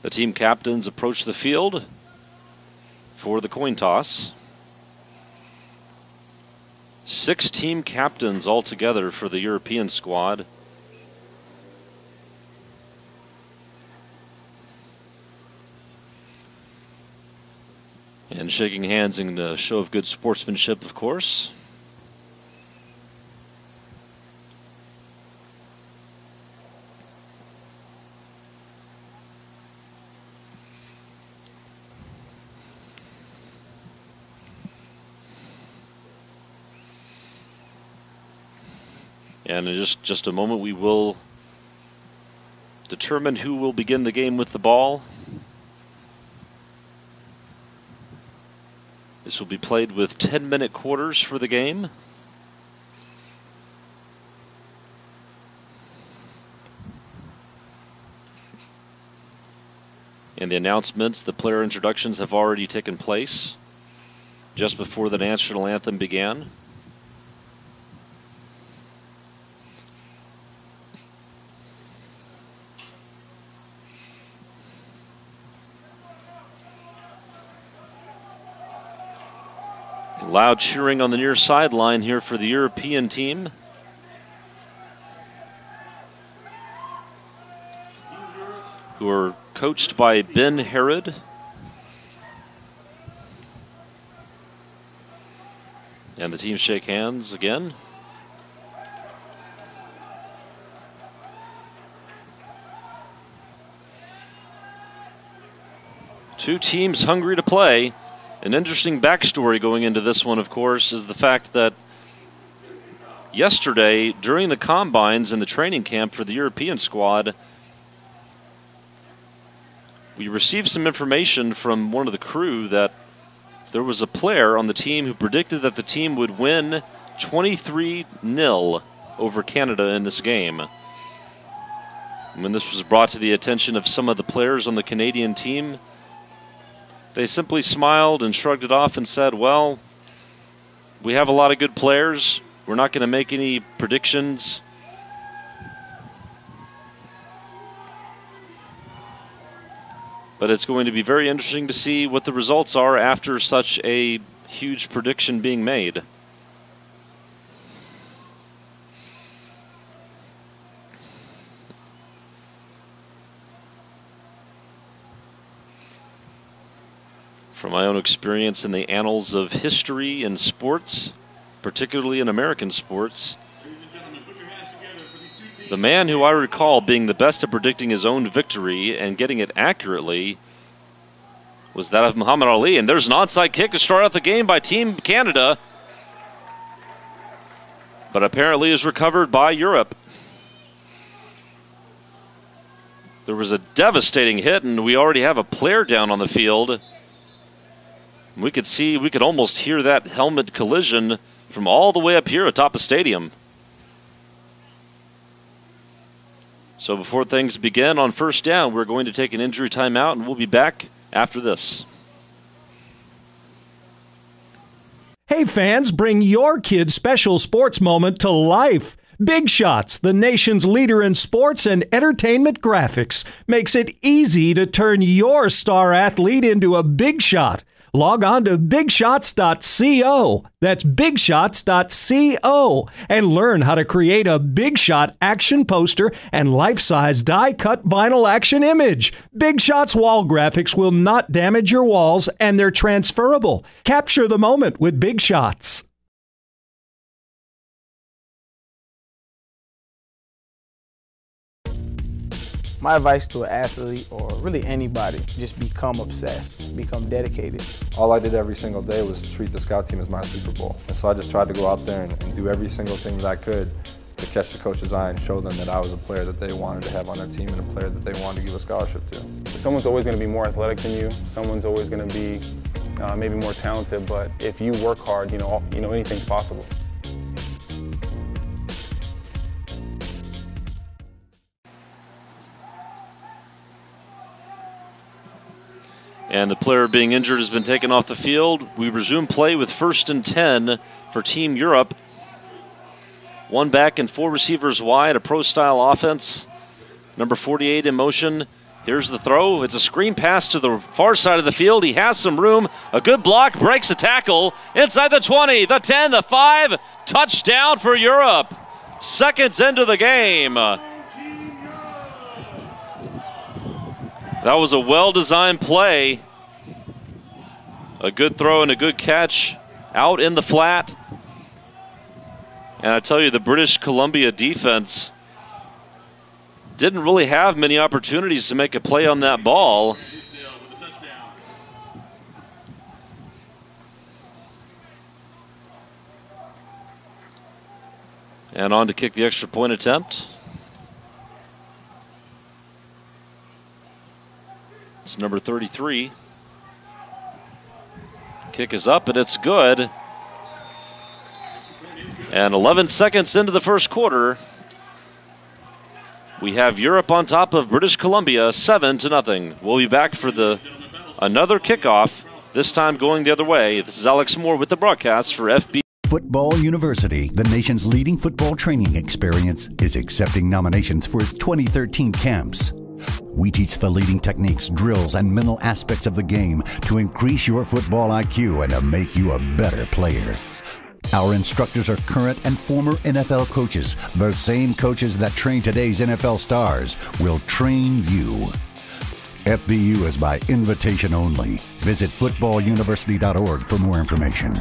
The team captains approach the field for the coin toss. 6 team captains altogether for the European squad. And shaking hands in a show of good sportsmanship, of course. And in just a moment, we will determine who will begin the game with the ball. This will be played with 10-minute quarters for the game. And the announcements, the player introductions have already taken place just before the national anthem began. Loud cheering on the near sideline here for the European team. Who are coached by Ben Herod. And the team shake hands again. Two teams hungry to play. An interesting backstory going into this one, of course, is the fact that yesterday, during the combines and the training camp for the European squad, we received some information from one of the crew that there was a player on the team who predicted that the team would win 23-0 over Canada in this game. When this was brought to the attention of some of the players on the Canadian team, they simply smiled and shrugged it off and said, well, we have a lot of good players. We're not going to make any predictions. But it's going to be very interesting to see what the results are after such a huge prediction being made. From my own experience in the annals of history in sports, particularly in American sports, the man who I recall being the best at predicting his own victory and getting it accurately was that of Muhammad Ali. And there's an onside kick to start out the game by Team Canada, but apparently is recovered by Europe. There was a devastating hit, and we already have a player down on the field. We could almost hear that helmet collision from all the way up here atop the stadium. So before things begin on first down, we're going to take an injury timeout, and we'll be back after this. Hey fans, bring your kid's special sports moment to life. Big Shots, the nation's leader in sports and entertainment graphics, makes it easy to turn your star athlete into a big shot. Log on to bigshots.co. That's bigshots.co and learn how to create a Big Shot action poster and life-size die-cut vinyl action image. Big Shots wall graphics will not damage your walls, and they're transferable. Capture the moment with Big Shots. My advice to an athlete, or really anybody, just become obsessed, become dedicated. All I did every single day was treat the scout team as my Super Bowl. And so I just tried to go out there and do every single thing that I could to catch the coach's eye and show them that I was a player that they wanted to have on their team and a player that they wanted to give a scholarship to. Someone's always going to be more athletic than you. Someone's always going to be maybe more talented, but if you work hard, you know anything's possible. And the player being injured has been taken off the field. We resume play with 1st and 10 for Team Europe. 1 back and 4 receivers wide, a pro-style offense. Number 48 in motion. Here's the throw. It's a screen pass to the far side of the field. He has some room. A good block, breaks a tackle. Inside the 20, the 10, the 5. Touchdown for Europe. Seconds into the game. That was a well-designed play. A good throw and a good catch out in the flat. And I tell you, the British Columbia defense didn't really have many opportunities to make a play on that ball. And on to kick the extra point attempt. It's number 33. Kick is up and it's good. And 11 seconds into the first quarter, we have Europe on top of British Columbia, 7-0. We'll be back for another kickoff, this time going the other way. This is Alex Moore with the broadcast for FB. Football University, the nation's leading football training experience, is accepting nominations for its 2013 camps. We teach the leading techniques, drills, and mental aspects of the game to increase your football IQ and to make you a better player. Our instructors are current and former NFL coaches. The same coaches that train today's NFL stars will train you. FBU is by invitation only. Visit footballuniversity.org for more information.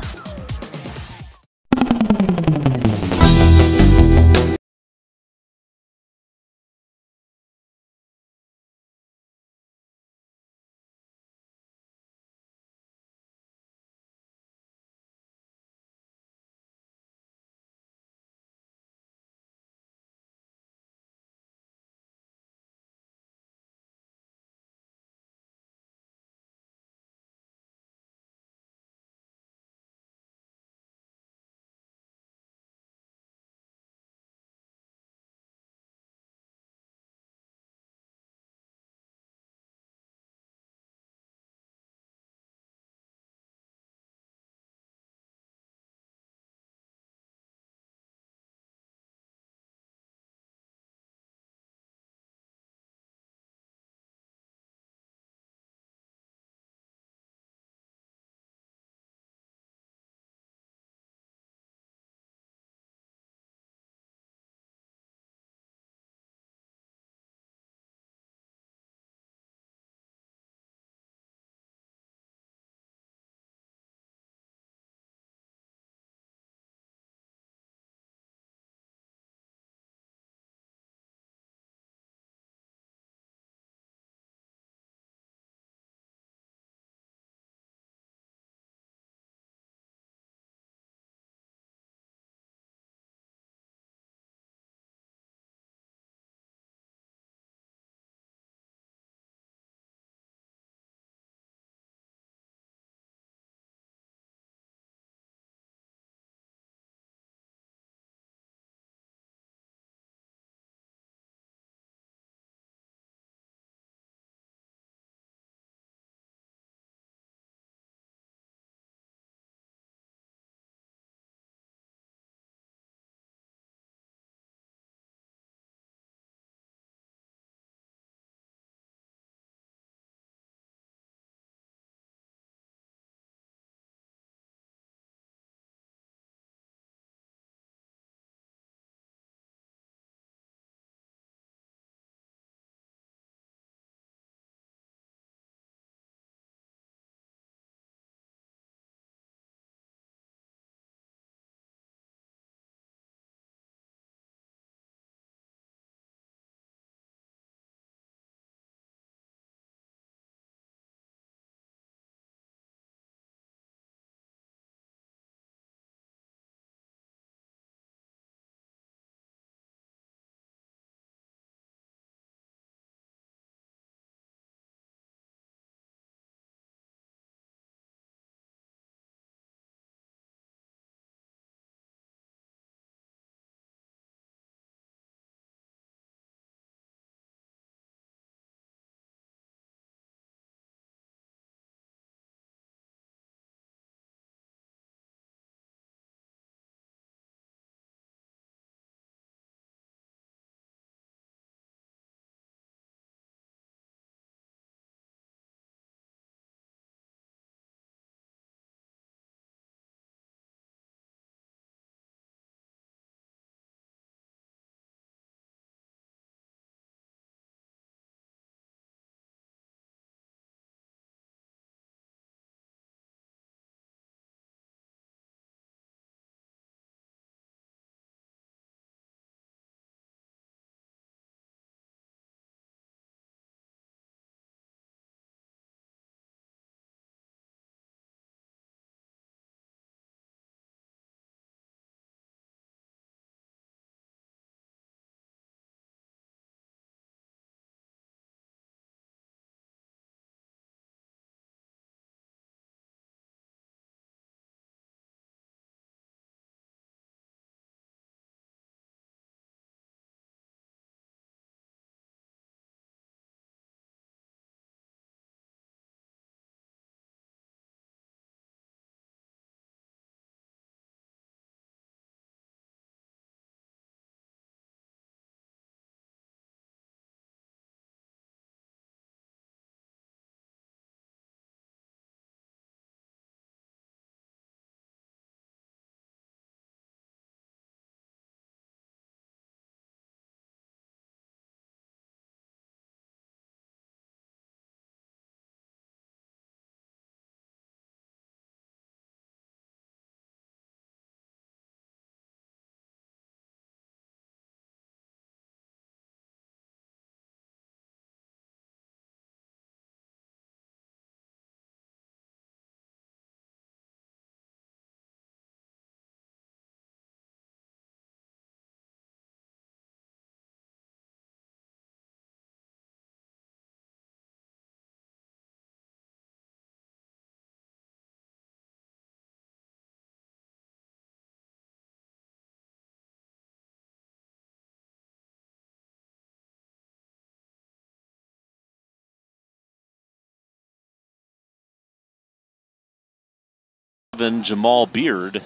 Jamal Beard.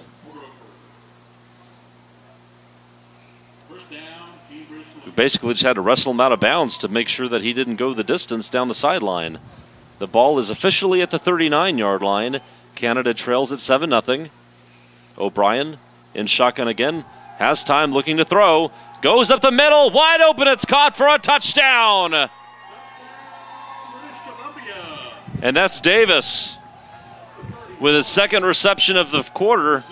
Who basically just had to wrestle him out of bounds to make sure that he didn't go the distance down the sideline. The ball is officially at the 39-yard line. Canada trails at 7-0. O'Brien in shotgun again. Has time, looking to throw. Goes up the middle, wide open. It's caught for a touchdown. And that's Davis with his second reception of the quarter.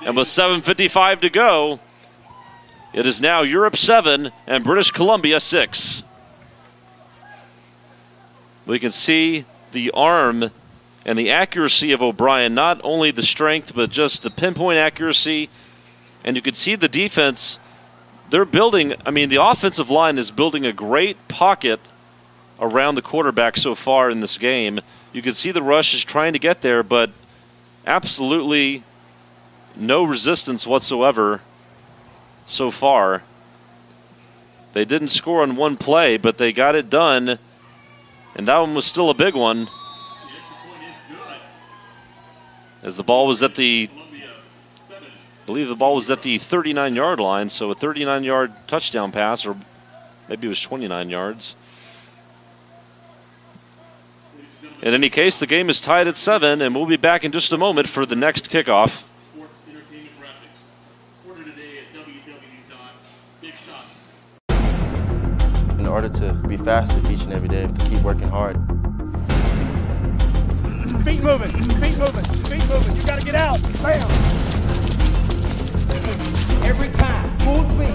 And with 7:55 to go, it is now Europe 7 and British Columbia 6. We can see the arm and the accuracy of O'Brien, not only the strength, but just the pinpoint accuracy. And you can see the defense, they're building, the offensive line is building a great pocket around the quarterback so far in this game. You can see the rush is trying to get there, but absolutely no resistance whatsoever so far. They didn't score on one play, but they got it done, and that one was still a big one. As the ball was at the, I believe the ball was at the 39-yard line, so a 39-yard touchdown pass, or maybe it was 29 yards. In any case, the game is tied at 7, and we'll be back in just a moment for the next kickoff. In order to be faster each and every day, I have to keep working hard. Feet moving, feet moving, feet moving. You got to get out. Bam. Every time, full speed.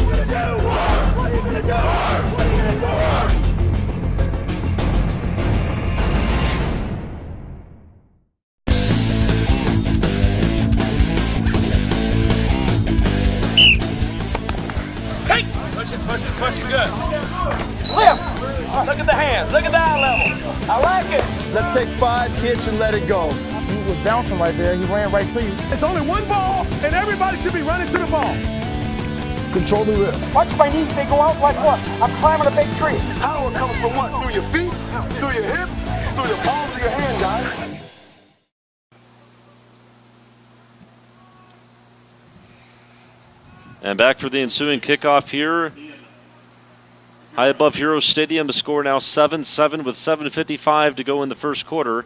What are you gonna do? What are you gonna do? Hey! Push it, good. Lift! Look at the hands, look at the eye level. I like it. Let's take 5 kicks and let it go. He was bouncing right there. He ran right to you. It's only one ball, and everybody should be running to the ball. Control the wrist. Watch my knees, they go out like what? I'm climbing a big tree. Power comes from what? Through your feet, through your hips, through your palms of your hand, guys. And back for the ensuing kickoff here. High above Hero Stadium, the score now 7-7 with 7:55 to go in the first quarter.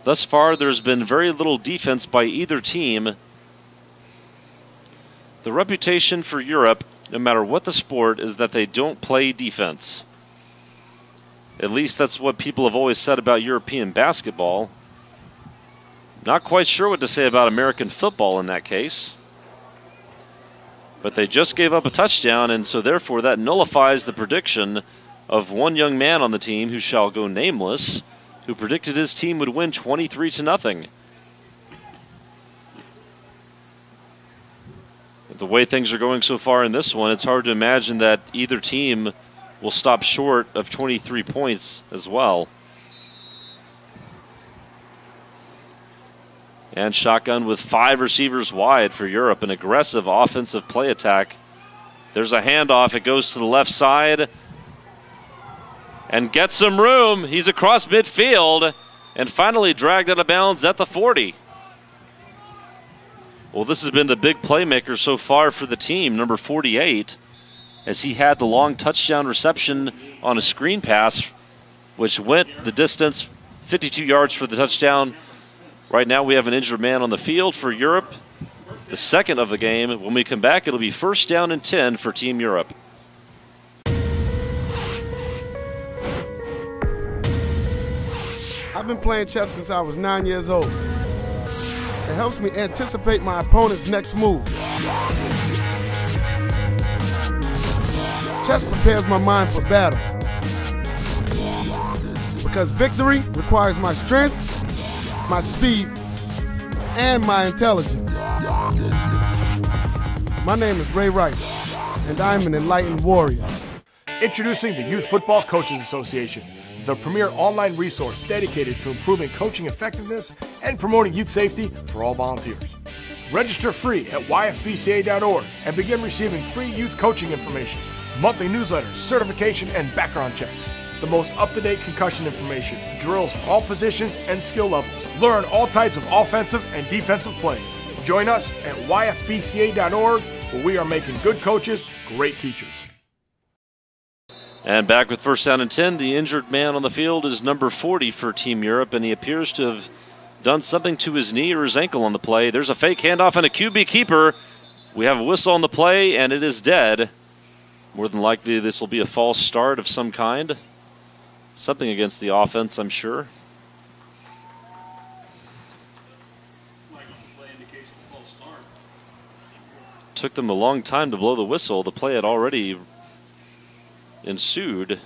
Thus far, there's been very little defense by either team. The reputation for Europe, no matter what the sport, is that they don't play defense. At least that's what people have always said about European basketball. Not quite sure what to say about American football in that case. But they just gave up a touchdown, and so therefore that nullifies the prediction of one young man on the team who shall go nameless, who predicted his team would win 23-0. The way things are going so far in this one, it's hard to imagine that either team will stop short of 23 points as well. And shotgun with 5 receivers wide for Europe, an aggressive offensive play attack. There's a handoff, it goes to the left side and gets some room. He's across midfield and finally dragged out of bounds at the 40. Well, this has been the big playmaker so far for the team, number 48, as he had the long touchdown reception on a screen pass, which went the distance, 52 yards for the touchdown. Right now we have an injured man on the field for Europe, the second of the game. When we come back, it'll be 1st down and 10 for Team Europe. I've been playing chess since I was 9 years old. It helps me anticipate my opponent's next move. Chess prepares my mind for battle. Because victory requires my strength, my speed, and my intelligence. My name is Ray Rice, and I'm an enlightened warrior. Introducing the Youth Football Coaches Association, the premier online resource dedicated to improving coaching effectiveness and promoting youth safety for all volunteers. Register free at yfbca.org and begin receiving free youth coaching information. monthly newsletters, certification, and background checks. The most up-to-date concussion information, drills for all positions and skill levels. Learn all types of offensive and defensive plays. Join us at yfbca.org, where we are making good coaches great teachers. And back with first down and 10, the injured man on the field is number 40 for Team Europe, and he appears to have done something to his knee or his ankle on the play. There's a fake handoff and a QB keeper. We have a whistle on the play, and it is dead. More than likely, this will be a false start of some kind. Something against the offense, I'm sure. Took them a long time to blow the whistle. The play had already ensued.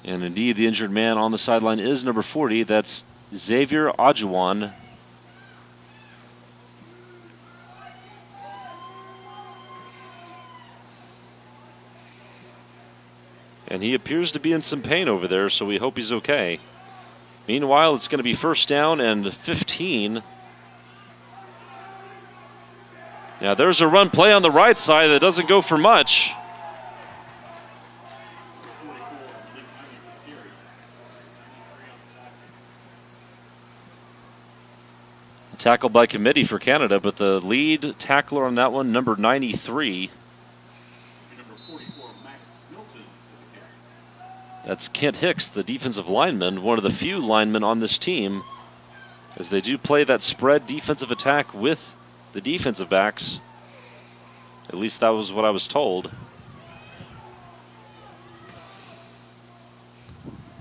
And indeed, the injured man on the sideline is number 40. That's Xavier Adjuan. And he appears to be in some pain over there, so we hope he's okay. Meanwhile, it's going to be first down and 15. Now there's a run play on the right side that doesn't go for much. Tackle by committee for Canada, but the lead tackler on that one, number 93. That's Kent Hicks, the defensive lineman, one of the few linemen on this team, as they do play that spread defensive attack with the defensive backs. At least that was what I was told.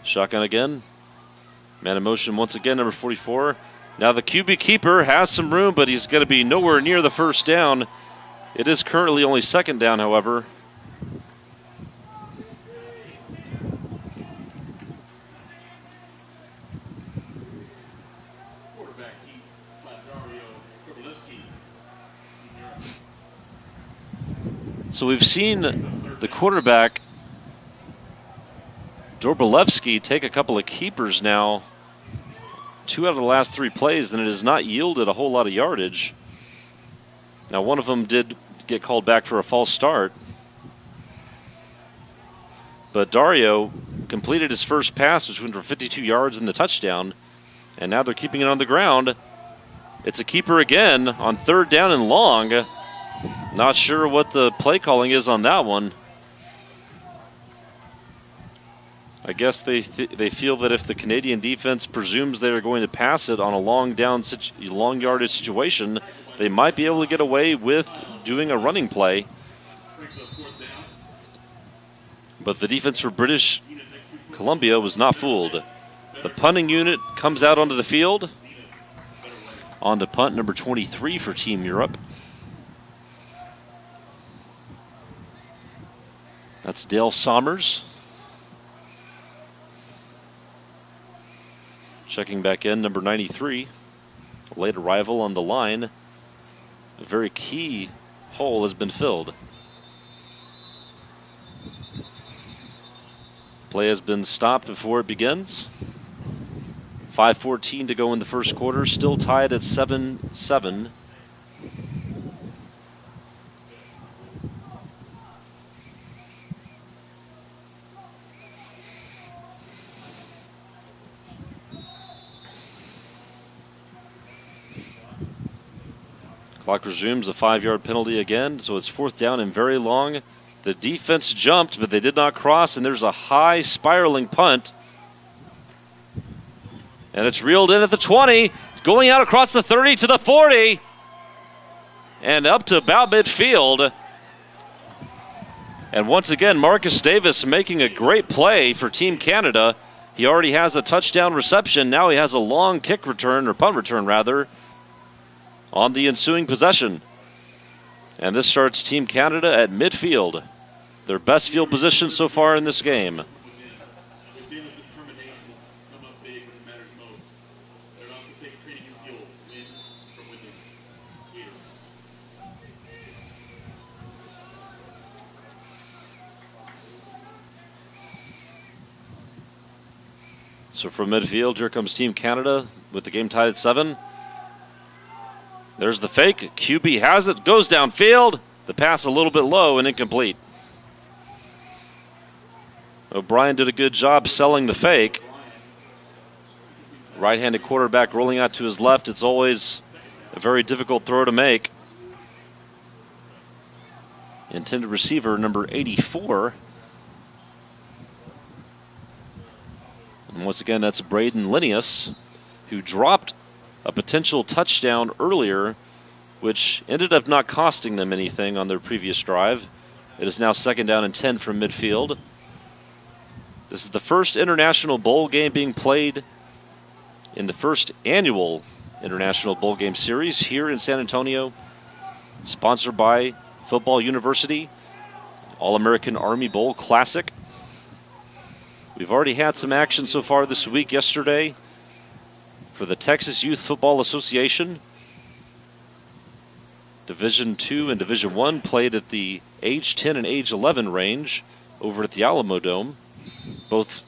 Shotgun again. Man in motion once again, number 44. Now the QB keeper has some room, but he's going to be nowhere near the first down. It is currently only second down, however. So we've seen the quarterback, Dorbalevsky, take a couple of keepers now. 2 out of the last 3 plays, and it has not yielded a whole lot of yardage. Now, one of them did get called back for a false start. But Dario completed his first pass, which went for 52 yards in the touchdown. And now they're keeping it on the ground. It's a keeper again on third down and long. Not sure what the play calling is on that one. I guess they feel that if the Canadian defense presumes they're going to pass it on a long yardage situation, they might be able to get away with doing a running play. But the defense for British Columbia was not fooled. The punting unit comes out onto the field. On to punt number 23 for Team Europe. That's Dale Sommers. Checking back in, number 93. A late arrival on the line. A very key hole has been filled. Play has been stopped before it begins. 5:14 to go in the first quarter. Still tied at 7-7. Clock resumes, a 5-yard penalty again, so it's fourth down and very long. The defense jumped, but they did not cross, and there's a high spiraling punt. And it's reeled in at the 20, going out across the 30 to the 40, and up to about midfield. And once again, Marcus Davis making a great play for Team Canada. He already has a touchdown reception. Now he has a long kick return, or punt return rather, on the ensuing possession. And this starts Team Canada at midfield. Their best field position so far in this game. So from midfield, here comes Team Canada with the game tied at 7. There's the fake. QB has it, goes downfield. The pass a little bit low and incomplete. O'Brien did a good job selling the fake. Right-handed quarterback rolling out to his left. It's always a very difficult throw to make. Intended receiver number 84. And once again, that's Braden Linnaeus, who dropped a potential touchdown earlier, which ended up not costing them anything on their previous drive. It is now 2nd down and 10 from midfield. This is the first International Bowl game being played in the first annual International Bowl Game Series here in San Antonio, sponsored by Football University, All-American Army Bowl Classic. We've already had some action so far this week. Yesterday, for the Texas Youth Football Association, Division II and Division I played at the age 10 and age 11 range over at the Alamo Dome. Both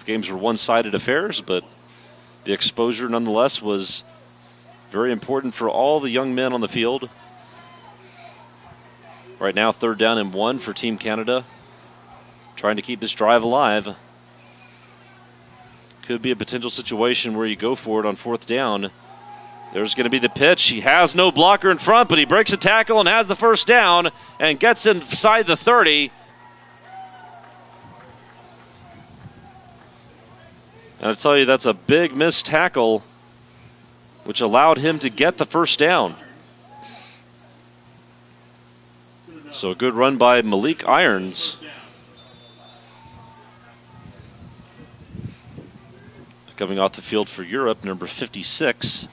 games were one-sided affairs, but the exposure nonetheless was very important for all the young men on the field. Right now, 3rd down and 1 for Team Canada, trying to keep this drive alive. Could be a potential situation where you go for it on 4th down. There's going to be the pitch. He has no blocker in front, but he breaks a tackle and has the 1st down and gets inside the 30. And I tell you, that's a big missed tackle, which allowed him to get the 1st down. So a good run by Malik Irons. Coming off the field for Europe, number 56.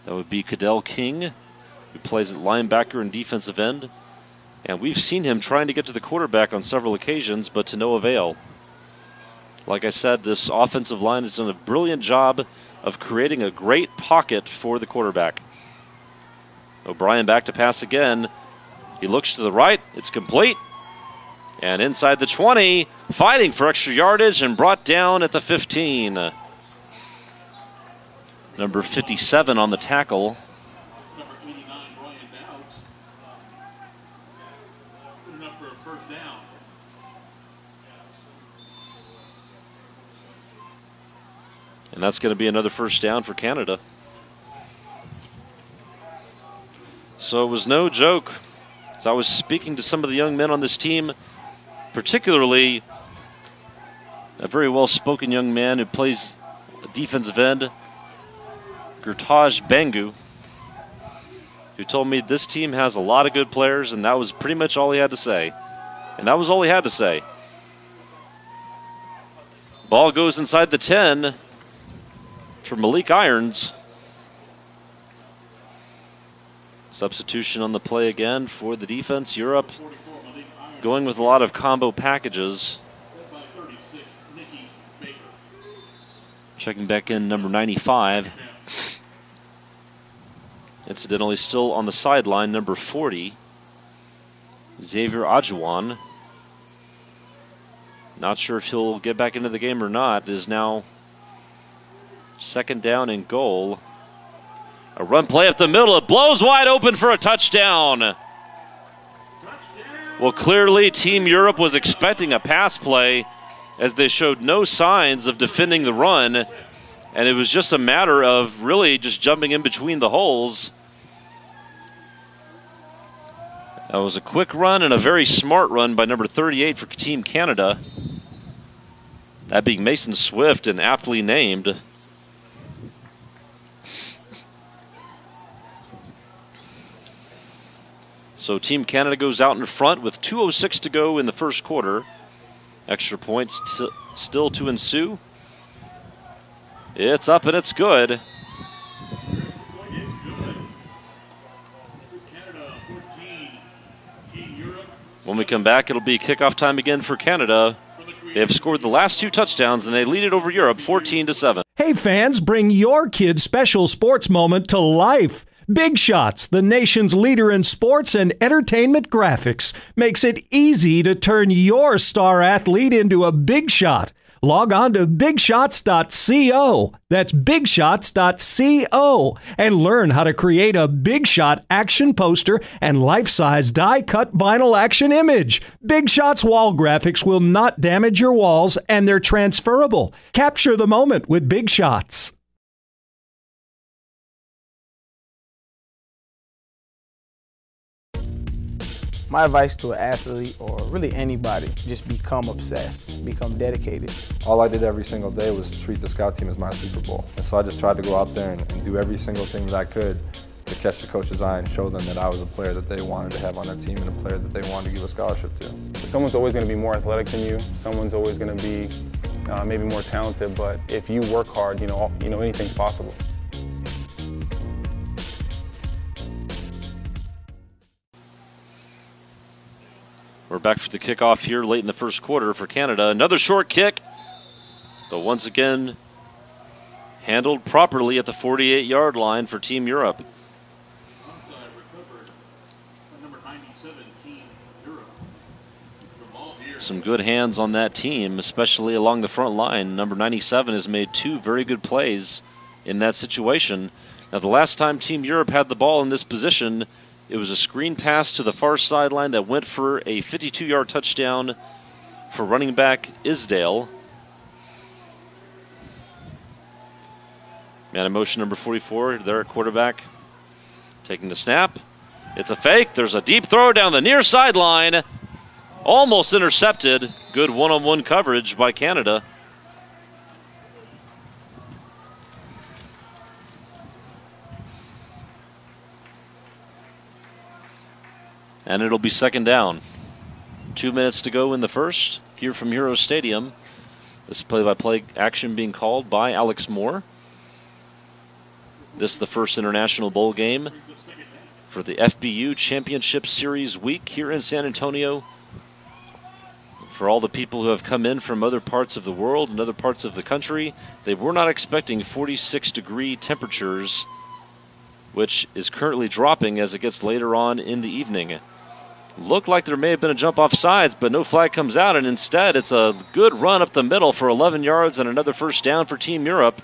That would be Cadell King, who plays at linebacker and defensive end. And we've seen him trying to get to the quarterback on several occasions, but to no avail. Like I said, this offensive line has done a brilliant job of creating a great pocket for the quarterback. O'Brien back to pass again. He looks to the right. It's complete. And inside the 20, fighting for extra yardage and brought down at the 15. Number 57 on the tackle. And that's going to be another 1st down for Canada. So it was no joke. As I was speaking to some of the young men on this team, particularly a very well-spoken young man who plays defensive end, Gurtaj Bangu, who told me this team has a lot of good players, and that was pretty much all he had to say. And that was all he had to say. Ball goes inside the 10 for Malik Irons. Substitution on the play again for the defense. Europe going with a lot of combo packages. Checking back in, number 95. Incidentally, still on the sideline, number 40. Xavier Adjuan. Not sure if he'll get back into the game or not. It is now 2nd down and goal. A run play up the middle. It blows wide open for a touchdown. Well, clearly Team Europe was expecting a pass play, as they showed no signs of defending the run. And it was just a matter of really just jumping in between the holes. That was a quick run and a very smart run by number 38 for Team Canada. That being Mason Swift, and aptly named. So Team Canada goes out in front with 2:06 to go in the 1st quarter. Extra points still to ensue. It's up and it's good. When we come back, it'll be kickoff time again for Canada. They have scored the last 2 touchdowns, and they lead it over Europe 14-7. Hey fans, bring your kid's special sports moment to life. Big Shots, the nation's leader in sports and entertainment graphics, makes it easy to turn your star athlete into a big shot. Log on to bigshots.co. That's bigshots.co and learn how to create a Big Shot action poster and life-size die-cut vinyl action image. Big Shots wall graphics will not damage your walls, and they're transferable. Capture the moment with Big Shots. My advice to an athlete, or really anybody, just become obsessed, become dedicated. All I did every single day was treat the scout team as my Super Bowl. And so I just tried to go out there and do every single thing that I could to catch the coach's eye and show them that I was a player that they wanted to have on their team and a player that they wanted to give a scholarship to. Someone's always going to be more athletic than you. Someone's always going to be maybe more talented, but if you work hard, anything's possible. We're back for the kickoff here late in the first quarter for Canada. Another short kick, but once again handled properly at the 48-yard line for Team Europe. Some good hands on that team, especially along the front line. Number 97 has made two very good plays in that situation. Now, the last time Team Europe had the ball in this position, it was a screen pass to the far sideline that went for a 52-yard touchdown for running back Isdale. Man in motion number 44 there at quarterback. Taking the snap. It's a fake. There's a deep throw down the near sideline. Almost intercepted. Good one-on-one coverage by Canada. And it'll be second down. 2 minutes to go in the first here from Hero Stadium. This play-by-play action being called by Alex Moore. This is the first International Bowl game for the FBU Championship Series week here in San Antonio. For all the people who have come in from other parts of the world and other parts of the country, they were not expecting 46-degree temperatures, which is currently dropping as it gets later on in the evening. Looked like there may have been a jump off sides, but no flag comes out, and instead it's a good run up the middle for 11 yards and another first down for Team Europe.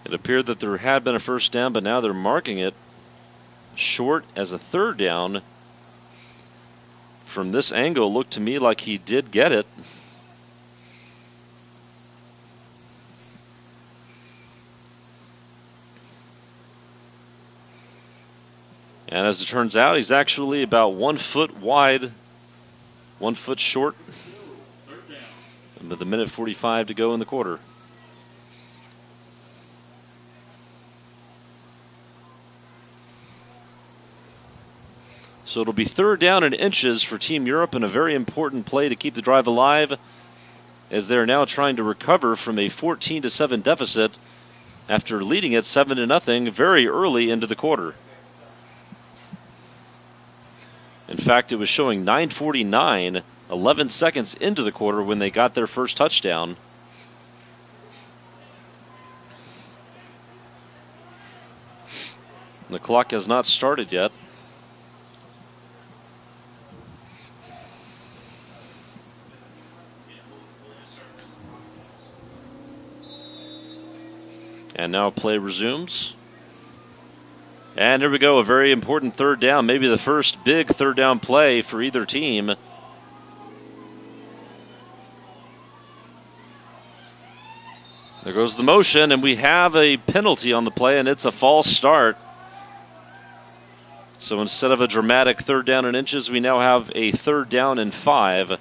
It appeared that there had been a first down, but now they're marking it short as a third down. From this angle, looked to me like he did get it. And as it turns out, he's actually about 1 foot wide, 1 foot short. With a minute 45 to go in the quarter. So it'll be third down and inches for Team Europe, and a very important play to keep the drive alive, as they're now trying to recover from a 14-7 deficit after leading it 7-0 very early into the quarter. In fact, it was showing 9:49, 11 seconds into the quarter when they got their first touchdown. The clock has not started yet. And now play resumes. And here we go, a very important third down, maybe the first big third down play for either team. There goes the motion, and we have a penalty on the play, and it's a false start. So instead of a dramatic third down and inches, we now have a third down and 5.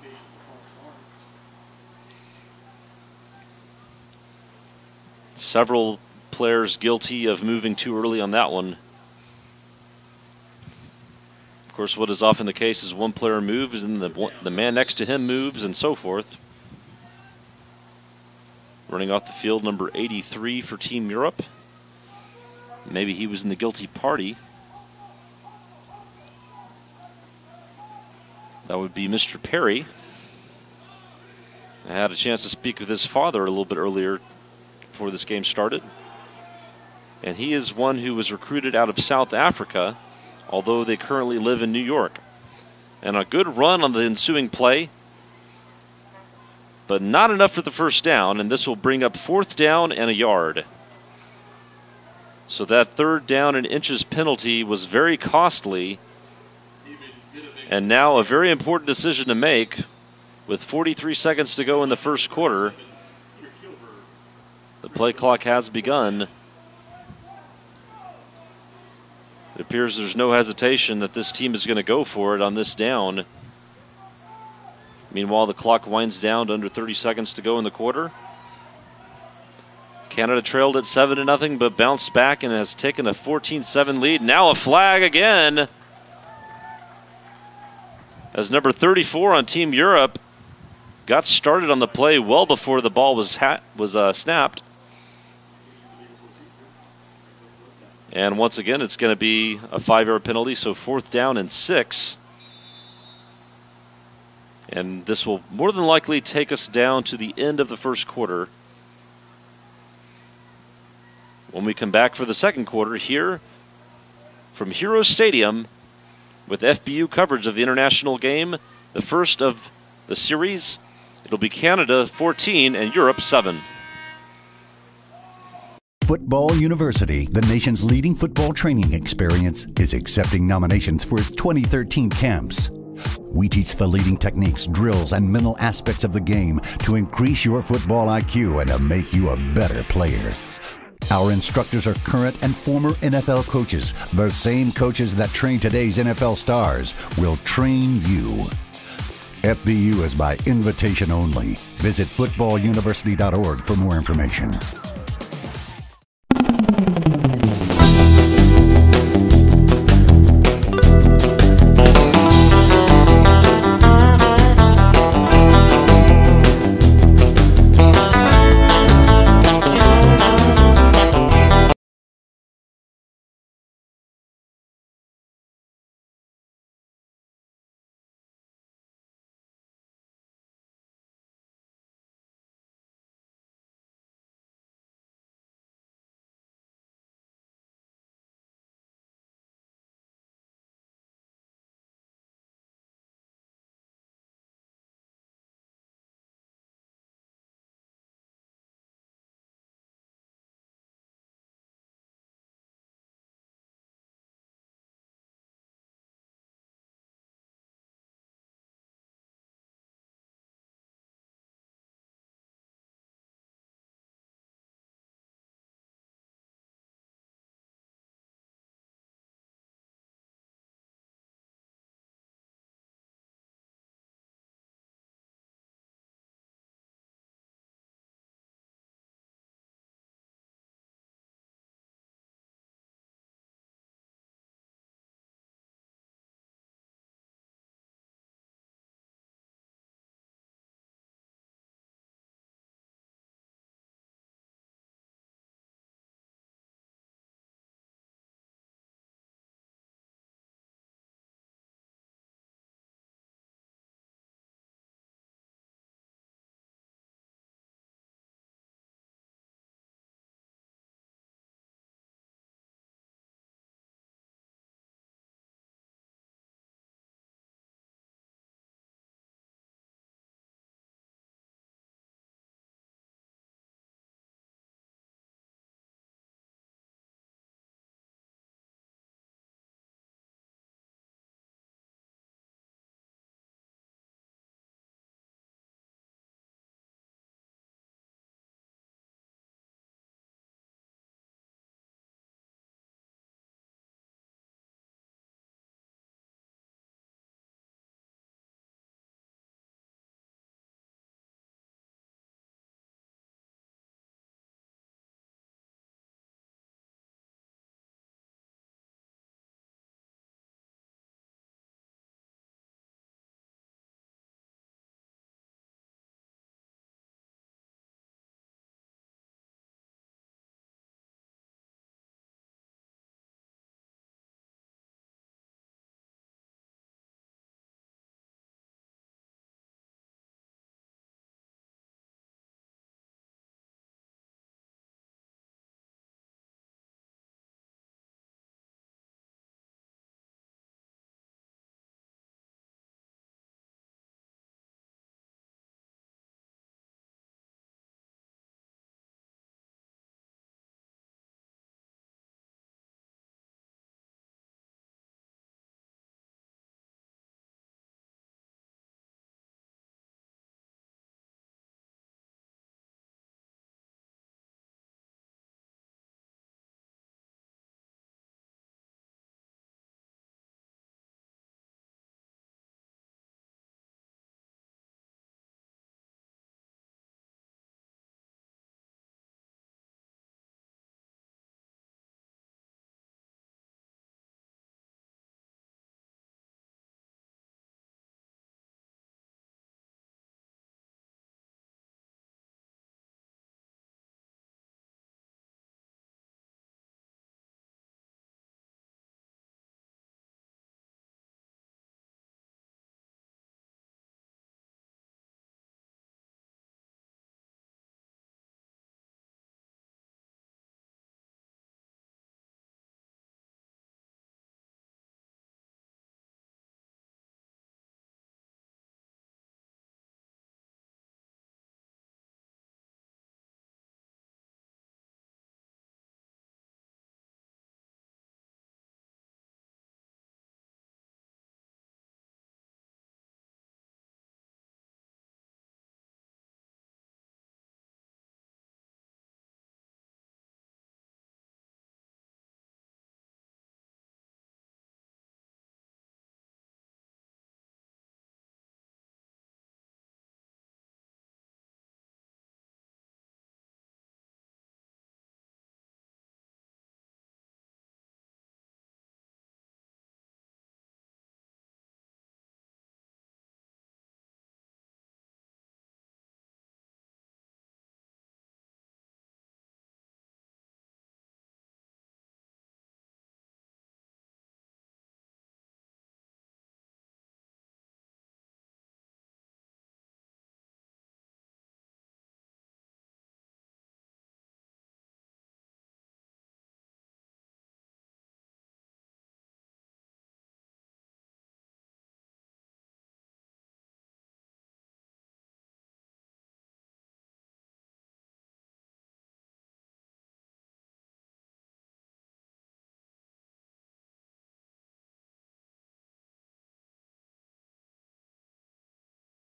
Several players guilty of moving too early on that one. Of course, what is often the case is one player moves and the man next to him moves and so forth. Running off the field, number 83 for Team Europe. Maybe he was in the guilty party. That would be Mr. Perry. I had a chance to speak with his father a little bit earlier before this game started. And he is one who was recruited out of South Africa, although they currently live in New York. And a good run on the ensuing play, but not enough for the first down, and this will bring up 4th down and a yard. So that 3rd down and inches penalty was very costly, and now a very important decision to make with 43 seconds to go in the first quarter. The play clock has begun. It appears there's no hesitation that this team is going to go for it on this down. Meanwhile, the clock winds down to under 30 seconds to go in the quarter. Canada trailed at 7-0, but bounced back and has taken a 14-7 lead. Now a flag again, as number 34 on Team Europe got started on the play well before the ball was snapped. And once again, it's going to be a 5-yard penalty, so 4th down and 6. And this will more than likely take us down to the end of the first quarter. When we come back for the second quarter here from Hero Stadium with FBU coverage of the international game, the first of the series, it'll be Canada 14 and Europe 7. Football University, the nation's leading football training experience, is accepting nominations for its 2013 camps. We teach the leading techniques, drills, and mental aspects of the game to increase your football IQ and to make you a better player. Our instructors are current and former NFL coaches. The same coaches that train today's NFL stars will train you. FBU is by invitation only. Visit footballuniversity.org for more information.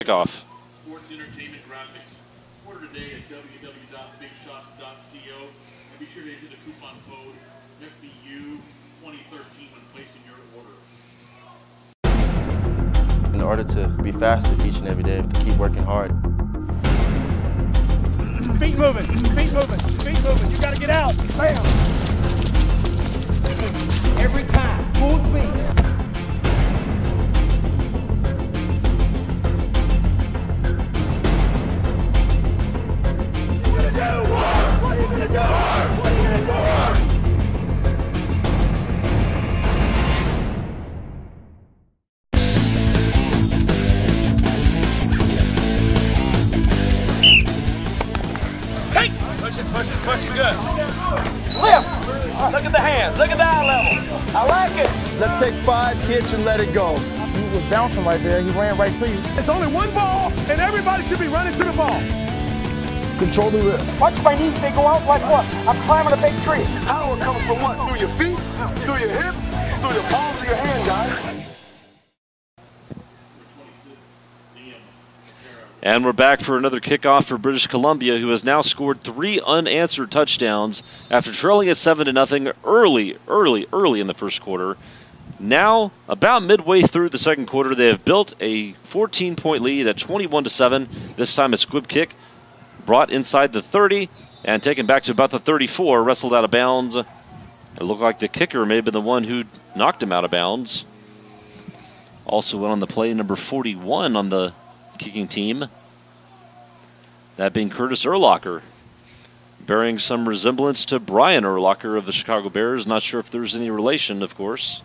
kickoff. Sports Entertainment Graphics. Order today at www.bigshots.co and be sure to enter the coupon code FBU2013 when placing your order. In order to be faster each and every day, I have to keep working hard. Feet moving, feet moving, feet moving. You got to get out. Bam. Every time, full speed. What are you gonna do? What are you gonna do? What are you gonna do? Push it good. Lift. Look at the hands. Look at the eye level. I like it. Let's take 5 kicks and let it go. He was bouncing right there. He ran right through you. It's only one ball, and everybody should be running to the ball. Control the wrist. Watch my knees. They go out like what? I'm climbing a big tree. Power comes from what? Through your feet, through your hips, through your palms of your hand, guys. And we're back for another kickoff for British Columbia, who has now scored 3 unanswered touchdowns after trailing at 7-0 early in the first quarter. Now, about midway through the second quarter, they have built a 14-point lead at 21-7. This time a squib kick brought inside the 30 and taken back to about the 34, wrestled out of bounds. It looked like the kicker may have been the one who knocked him out of bounds. Also went on the play number 41 on the kicking team, that being Curtis Urlacher, bearing some resemblance to Brian Urlacher of the Chicago Bears. Not sure if there's any relation, of course.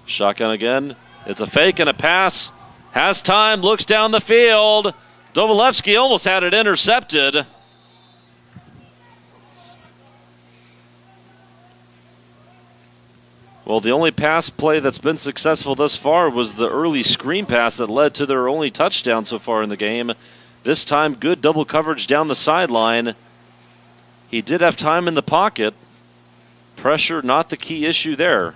Shotgun again. It's a fake and a pass. Has time, looks down the field. Dobolevsky almost had it intercepted. Well, the only pass play that's been successful thus far was the early screen pass that led to their only touchdown so far in the game. This time, good double coverage down the sideline. He did have time in the pocket. Pressure, not the key issue there.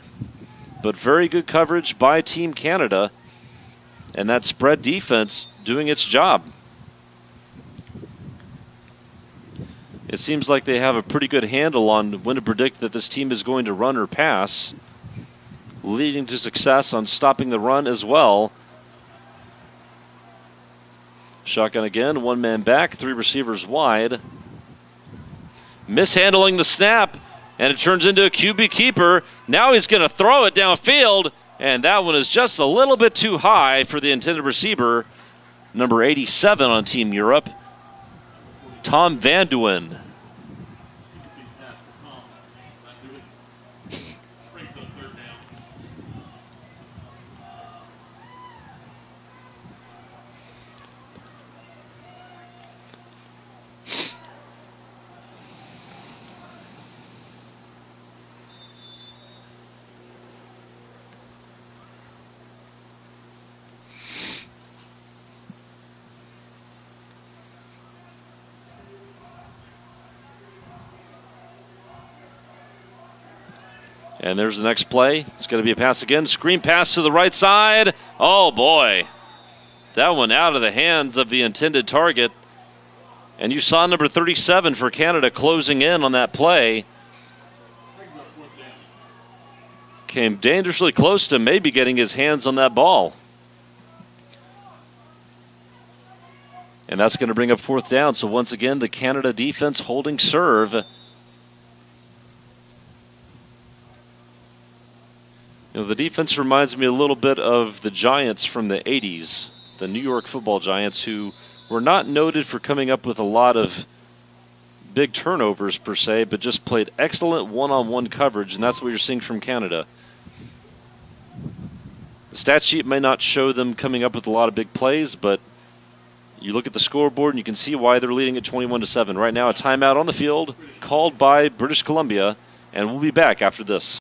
But very good coverage by Team Canada, and that spread defense doing its job. It seems like they have a pretty good handle on when to predict that this team is going to run or pass, leading to success on stopping the run as well. Shotgun again, 1 man back, 3 receivers wide. Mishandling the snap. And it turns into a QB keeper. Now he's going to throw it downfield, and that one is just a little bit too high for the intended receiver, number 87 on Team Europe, Tom Van Duyn. And there's the next play. It's going to be a pass again. Screen pass to the right side. Oh, boy. That one out of the hands of the intended target. And you saw number 37 for Canada closing in on that play. Came dangerously close to maybe getting his hands on that ball. And that's going to bring up 4th down. So once again, the Canada defense holding serve. You know, the defense reminds me a little bit of the Giants from the 80s, the New York Football Giants, who were not noted for coming up with a lot of big turnovers per se, but just played excellent one-on-one coverage, and that's what you're seeing from Canada. The stat sheet may not show them coming up with a lot of big plays, but you look at the scoreboard and you can see why they're leading at 21-7. Right now, a timeout on the field called by British Columbia, and we'll be back after this.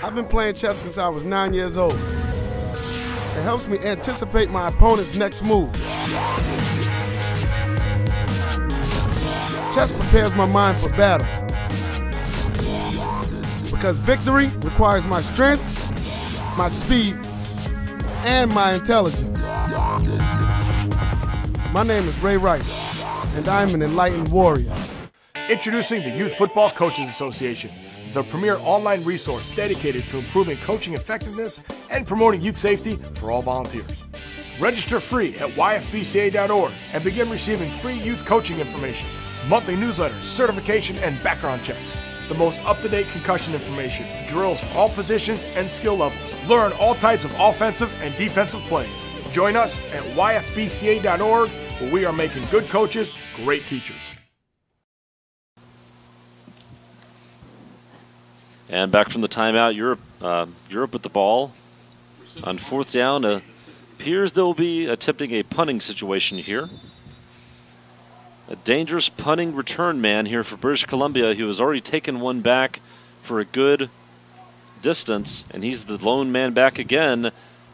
I've been playing chess since I was 9 years old. It helps me anticipate my opponent's next move. Chess prepares my mind for battle. Because victory requires my strength, my speed, and my intelligence. My name is Ray Rice, and I'm an enlightened warrior. Introducing the Youth Football Coaches Association, the premier online resource dedicated to improving coaching effectiveness and promoting youth safety for all volunteers. Register free at yfbca.org and begin receiving free youth coaching information, monthly newsletters, certification, and background checks. The most up-to-date concussion information, drills for all positions and skill levels. Learn all types of offensive and defensive plays. Join us at yfbca.org, where we are making good coaches great teachers. And back from the timeout, Europe with the ball. On fourth down, appears there will be attempting a punting situation here. A dangerous punting return man here for British Columbia, who has already taken one back for a good distance, and he's the lone man back again.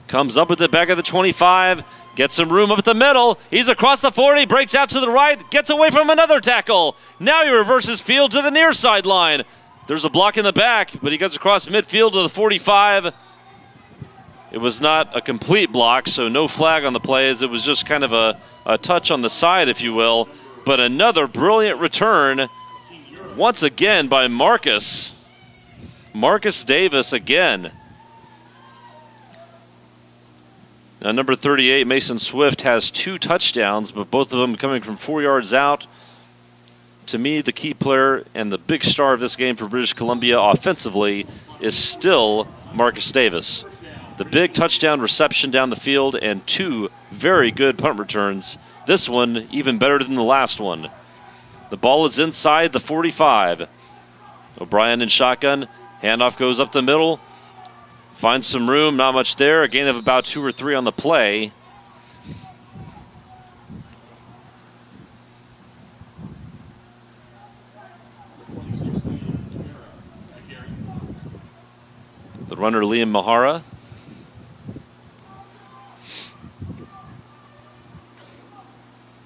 Comes up with it back at the 25, gets some room up the middle. He's across the 40, breaks out to the right, gets away from another tackle. Now he reverses field to the near sideline. There's a block in the back, but he gets across midfield to the 45. It was not a complete block, so no flag on the plays. It was just kind of a touch on the side, if you will. But another brilliant return, once again by Marcus Davis again. Now, number 38, Mason Swift, has 2 touchdowns, but both of them coming from 4 yards out. To me, the key player and the big star of this game for British Columbia offensively is still Marcus Davis. The big touchdown reception down the field and 2 very good punt returns. This one even better than the last one. The ball is inside the 45. O'Brien in shotgun. Handoff goes up the middle. Finds some room, not much there. A gain of about 2 or 3 on the play. The runner, Liam Mahara.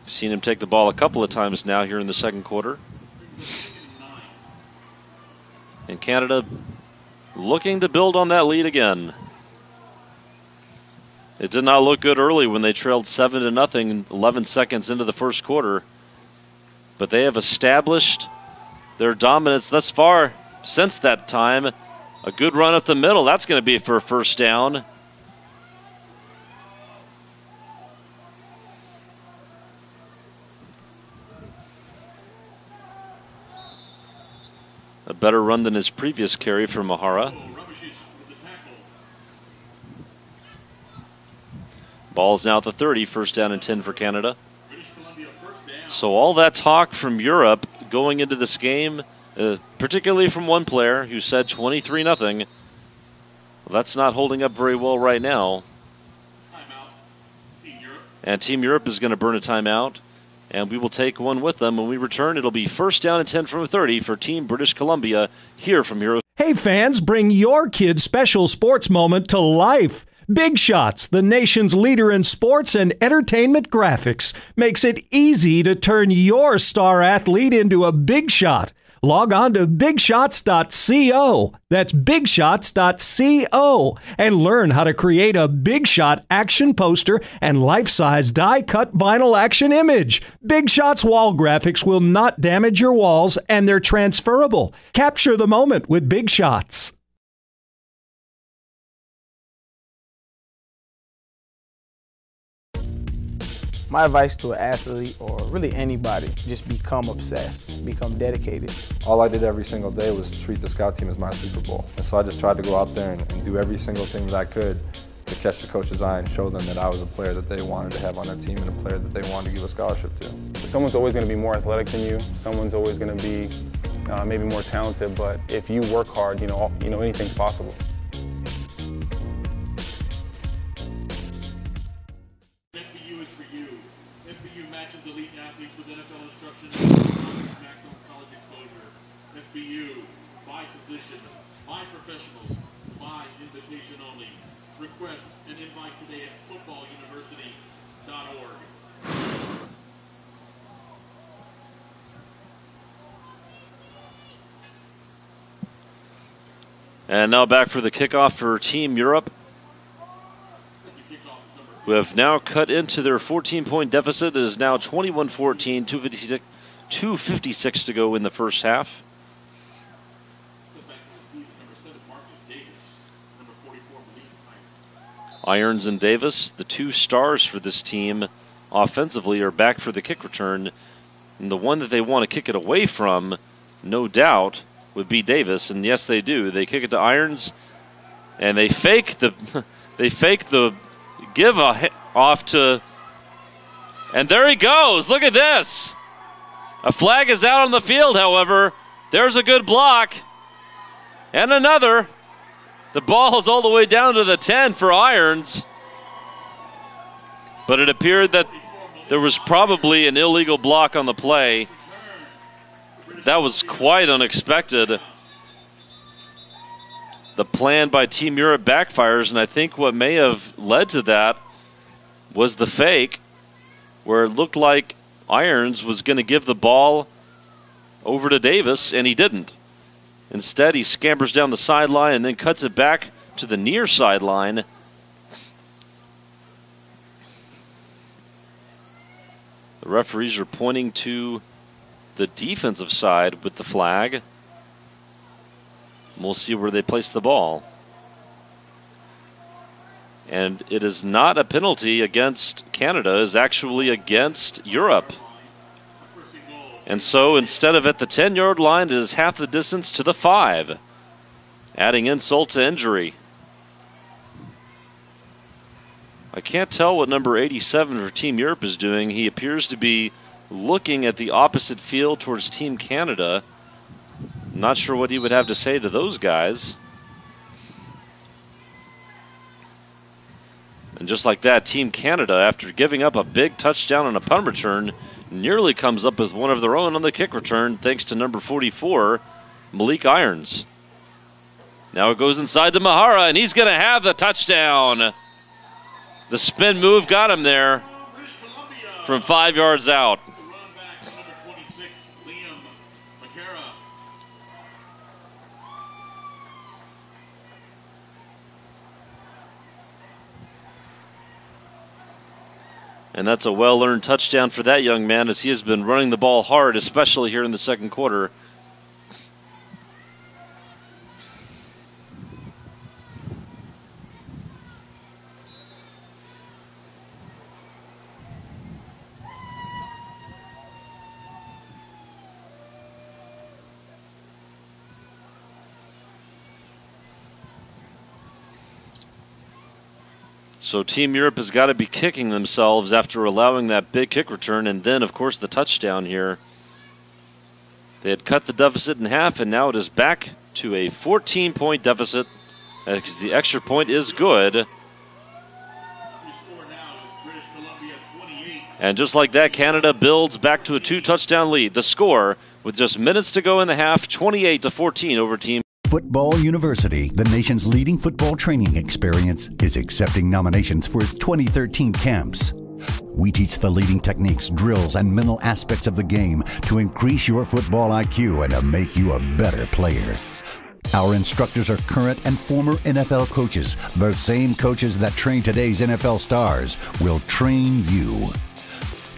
Seen him take the ball a couple of times now here in the second quarter. And Canada looking to build on that lead again. It did not look good early when they trailed 7-0 11 seconds into the first quarter. But they have established their dominance thus far since that time. A good run up the middle. That's going to be for a first down. A better run than his previous carry for Mahara. Ball's now at the 30, first down and 10 for Canada. So all that talk from Europe going into this game, particularly from one player who said 23-0, well, that's not holding up very well right now. And Team Europe is going to burn a timeout. And we will take one with them. When we return, it'll be first down and 10 from 30 for Team British Columbia here from Heroes. Hey fans, bring your kid's special sports moment to life. Big Shots, the nation's leader in sports and entertainment graphics, makes it easy to turn your star athlete into a big shot. Log on to bigshots.co. That's bigshots.co and learn how to create a Big Shot action poster and life-size die-cut vinyl action image. Big Shots wall graphics will not damage your walls, and they're transferable. Capture the moment with Big Shots. My advice to an athlete, or really anybody, just become obsessed, become dedicated. All I did every single day was treat the scout team as my Super Bowl. And so I just tried to go out there and do every single thing that I could to catch the coach's eye and show them that I was a player that they wanted to have on their team and a player that they wanted to give a scholarship to. Someone's always going to be more athletic than you. Someone's always going to be maybe more talented, but if you work hard, you know anything's possible. FBU is for you. FBU matches elite athletes with NFL instruction and maximum college exposure. FBU, by position, by professionals, by invitation only. Request an invite today at footballuniversity.org. And now back for the kickoff for Team Europe, who have now cut into their 14-point deficit. It is now 21-14, 2:56 to go in the first half. Irons and Davis, the two stars for this team offensively, are back for the kick return. And the one that they want to kick it away from, no doubt, would be Davis. And yes, they do. They kick it to Irons, and they fake the give off to, and there he goes. Look at this. A flag is out on the field, however. There's a good block. And another. The ball is all the way down to the 10 for Irons. But it appeared that there was probably an illegal block on the play. That was quite unexpected. The plan by Team Europe backfires, and I think what may have led to that was the fake, where it looked like Irons was going to give the ball over to Davis, and he didn't. Instead, he scampers down the sideline and then cuts it back to the near sideline. The referees are pointing to the defensive side with the flag. We'll see where they place the ball. And it is not a penalty against Canada, it is actually against Europe. And so instead of at the 10-yard line, it is half the distance to the 5, adding insult to injury. I can't tell what number 87 for Team Europe is doing. He appears to be looking at the opposite field towards Team Canada. Not sure what he would have to say to those guys. And just like that, Team Canada, after giving up a big touchdown on a punt return, nearly comes up with one of their own on the kick return, thanks to number 44, Malik Irons. Now it goes inside to Mahara, and he's going to have the touchdown. The spin move got him there from 5 yards out. And that's a well-earned touchdown for that young man, as he has been running the ball hard, especially here in the second quarter. So Team Europe has got to be kicking themselves after allowing that big kick return, and then, of course, the touchdown here. They had cut the deficit in half, and now it is back to a 14-point deficit, because the extra point is good. And just like that, Canada builds back to a 2-touchdown lead. The score, with just minutes to go in the half, 28-14 over Team Football University, the nation's leading football training experience, is accepting nominations for its 2013 camps. We teach the leading techniques, drills, and mental aspects of the game to increase your football IQ and to make you a better player. Our instructors are current and former NFL coaches. The same coaches that train today's NFL stars will train you.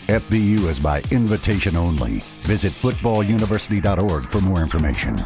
FBU is by invitation only. Visit footballuniversity.org for more information.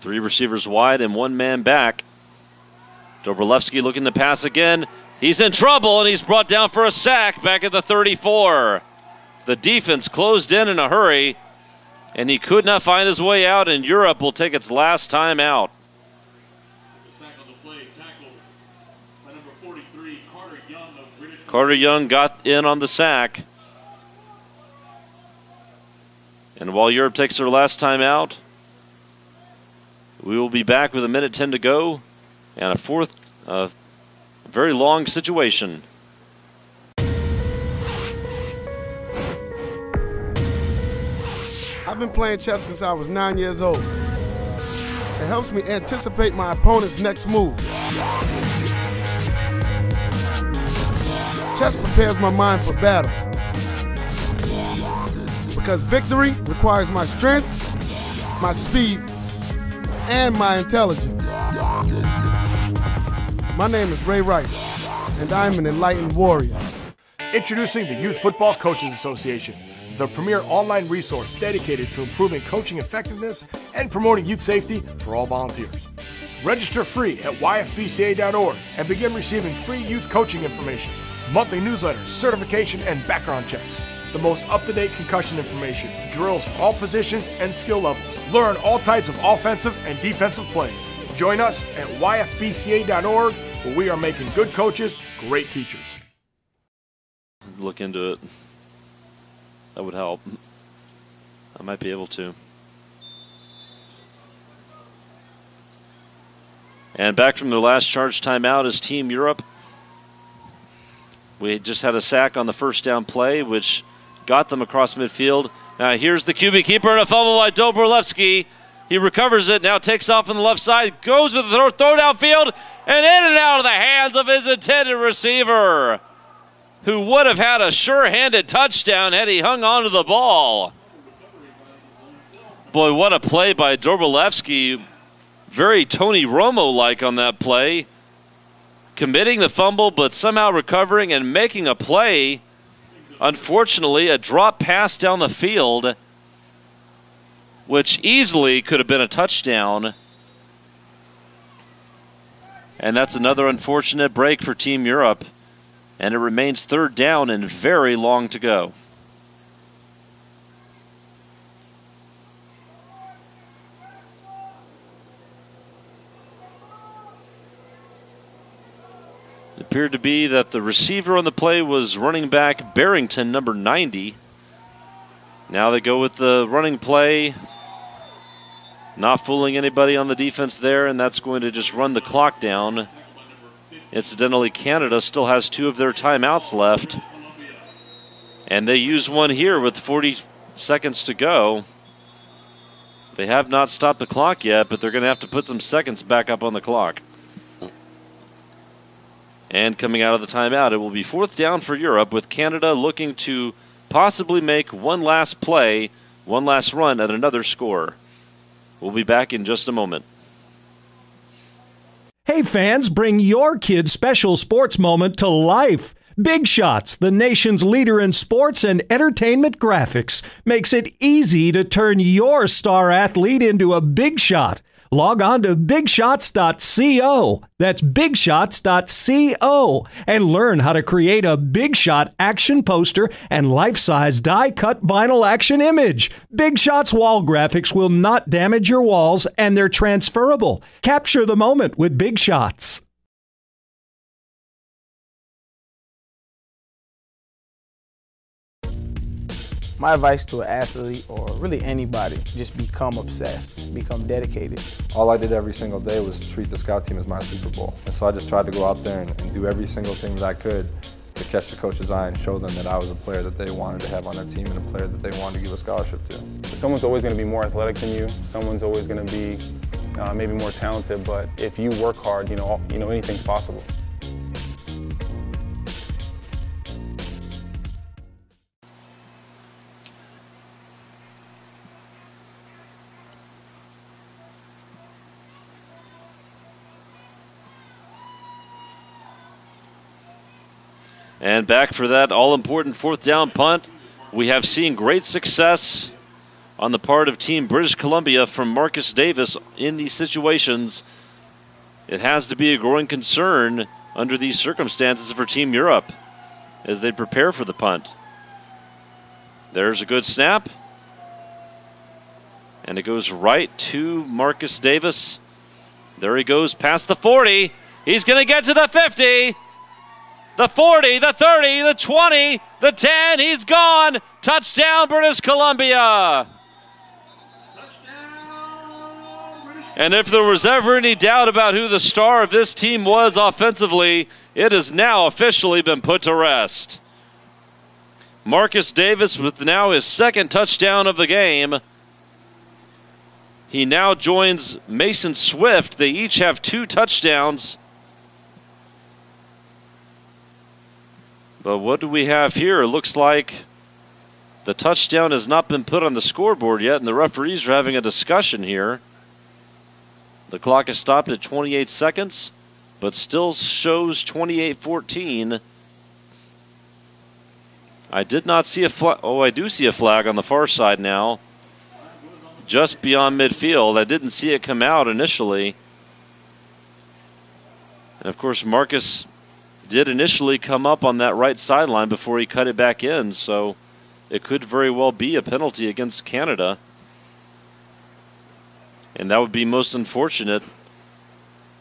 Three receivers wide and one man back. Dobrolewski looking to pass again. He's in trouble, and he's brought down for a sack back at the 34. The defense closed in a hurry, and he could not find his way out, and Europe will take its last time out. Carter Young got in on the sack. And while Europe takes their last time out, we will be back with 1:10 to go and a fourth very long situation. I've been playing chess since I was 9 years old. It helps me anticipate my opponent's next move. Chess prepares my mind for battle. Because victory requires my strength, my speed, and my intelligence. My name is Ray Rice, and I'm an enlightened warrior. Introducing the Youth Football Coaches Association, the premier online resource dedicated to improving coaching effectiveness and promoting youth safety for all volunteers. Register free at yfbca.org and begin receiving free youth coaching information, monthly newsletters, certification, and background checks. The most up-to-date concussion information, drills for all positions and skill levels. Learn all types of offensive and defensive plays. Join us at yfbca.org, where we are making good coaches great teachers. Look into it. That would help. I might be able to. And back from their last charge timeout is Team Europe. We just had a sack on the first down play, which got them across midfield. Now here's the QB keeper and a fumble by Dobrolewski. He recovers it, now takes off on the left side, goes with the throw downfield, and in and out of the hands of his intended receiver, who would have had a sure-handed touchdown had he hung on to the ball. Boy, what a play by Dobrolewski. Very Tony Romo-like on that play. Committing the fumble, but somehow recovering and making a play. Unfortunately, a drop pass down the field, which easily could have been a touchdown. And that's another unfortunate break for Team Europe. And it remains third down and very long to go. It appeared to be that the receiver on the play was running back Barrington, number 90. Now they go with the running play. Not fooling anybody on the defense there, and that's going to just run the clock down. Incidentally, Canada still has 2 of their timeouts left. And they use one here with 40 seconds to go. They have not stopped the clock yet, but they're going to have to put some seconds back up on the clock. And coming out of the timeout, it will be fourth down for Europe, with Canada looking to possibly make one last play, one last run at another score. We'll be back in just a moment. Hey fans, bring your kid's special sports moment to life. Big Shots, the nation's leader in sports and entertainment graphics, makes it easy to turn your star athlete into a big shot. Log on to bigshots.co. That's bigshots.co. And learn how to create a Big Shot action poster and life-size die-cut vinyl action image. Big Shots wall graphics will not damage your walls, and they're transferable. Capture the moment with Big Shots. My advice to an athlete, or really anybody, just become obsessed, become dedicated. All I did every single day was treat the scout team as my Super Bowl. And so I just tried to go out there and do every single thing that I could to catch the coach's eye and show them that I was a player that they wanted to have on their team and a player that they wanted to give a scholarship to. Someone's always going to be more athletic than you. Someone's always going to be maybe more talented, but if you work hard, you know anything's possible. And back for that all-important fourth down punt. We have seen great success on the part of Team British Columbia from Marcus Davis in these situations. It has to be a growing concern under these circumstances for Team Europe as they prepare for the punt. There's a good snap. And it goes right to Marcus Davis. There he goes past the 40. He's going to get to the 50. The 40, the 30, the 20, the 10. He's gone. Touchdown, British Columbia. And if there was ever any doubt about who the star of this team was offensively, it has now officially been put to rest. Marcus Davis with now his second touchdown of the game. He now joins Mason Swift. They each have 2 touchdowns. But what do we have here? It looks like the touchdown has not been put on the scoreboard yet, and the referees are having a discussion here. The clock is stopped at 28 seconds, but still shows 28-14. I did not see a flag. Oh, I do see a flag on the far side now, just beyond midfield. I didn't see it come out initially. And of course, Marcus did initially come up on that right sideline before he cut it back in, so it could very well be a penalty against Canada. And that would be most unfortunate,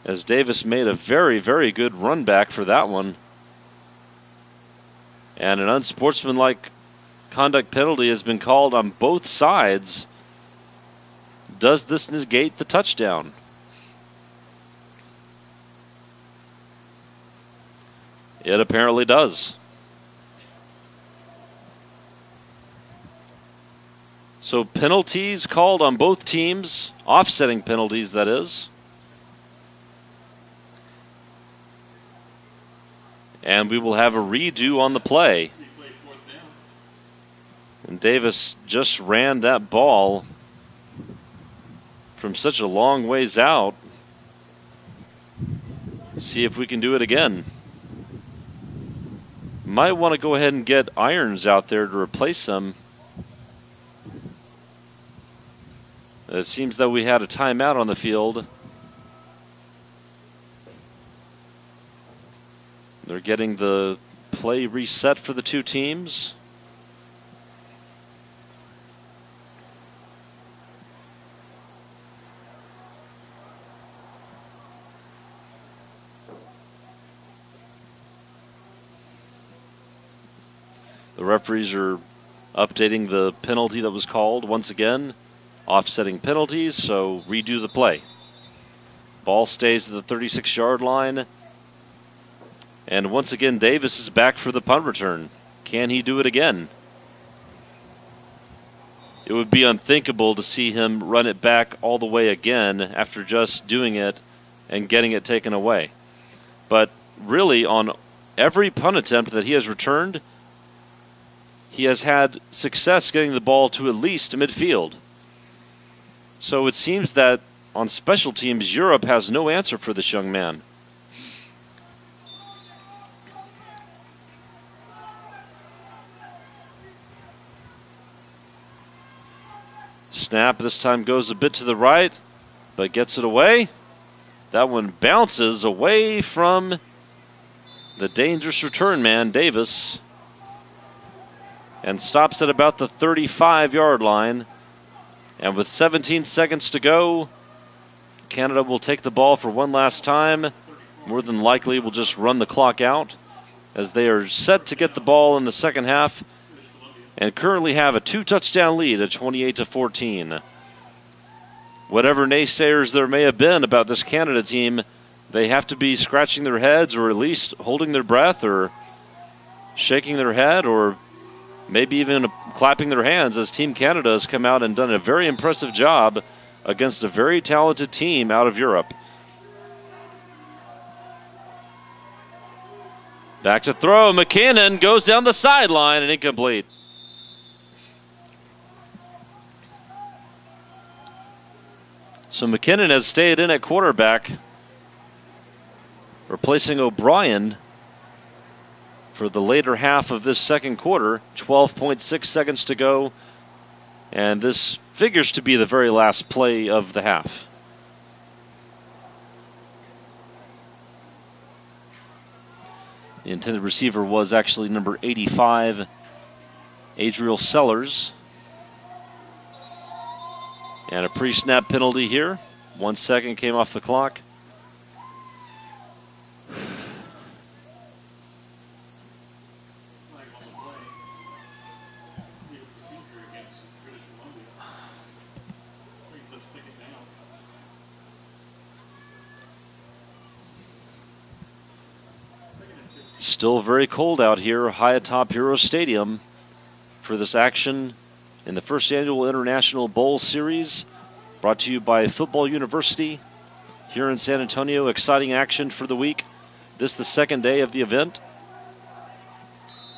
as Davis made a very, very good run back for that one. And an unsportsmanlike conduct penalty has been called on both sides. Does this negate the touchdown? It apparently does. So penalties called on both teams, offsetting penalties, that is. And we will have a redo on the play. And Davis just ran that ball from such a long ways out. See if we can do it again. Might want to go ahead and get Irons out there to replace him. It seems that we had a timeout on the field. They're getting the play reset for the two teams. The referees are updating the penalty that was called once again. Offsetting penalties, so redo the play. Ball stays at the 36-yard line. And once again, Davis is back for the punt return. Can he do it again? It would be unthinkable to see him run it back all the way again after just doing it and getting it taken away. But really, on every punt attempt that he has returned, he has had success getting the ball to at least midfield. So it seems that on special teams, Europe has no answer for this young man. Snap this time goes a bit to the right, but gets it away. That one bounces away from the dangerous return man, Davis, and stops at about the 35-yard line. And with 17 seconds to go, Canada will take the ball for one last time. More than likely will just run the clock out, as they are set to get the ball in the second half and currently have a 2-touchdown lead at 28-14. Whatever naysayers there may have been about this Canada team, they have to be scratching their heads, or at least holding their breath, or shaking their head, or maybe even clapping their hands, as Team Canada has come out and done a very impressive job against a very talented team out of Europe. Back to throw. McKinnon goes down the sideline and incomplete. So McKinnon has stayed in at quarterback, replacing O'Brien for the later half of this second quarter. 12.6 seconds to go. And this figures to be the very last play of the half. The intended receiver was actually number 85, Adriel Sellers. And a pre-snap penalty here. 1 second came off the clock. Still very cold out here, high atop Hero Stadium for this action in the first annual International Bowl Series, brought to you by Football University here in San Antonio. Exciting action for the week. This is the second day of the event.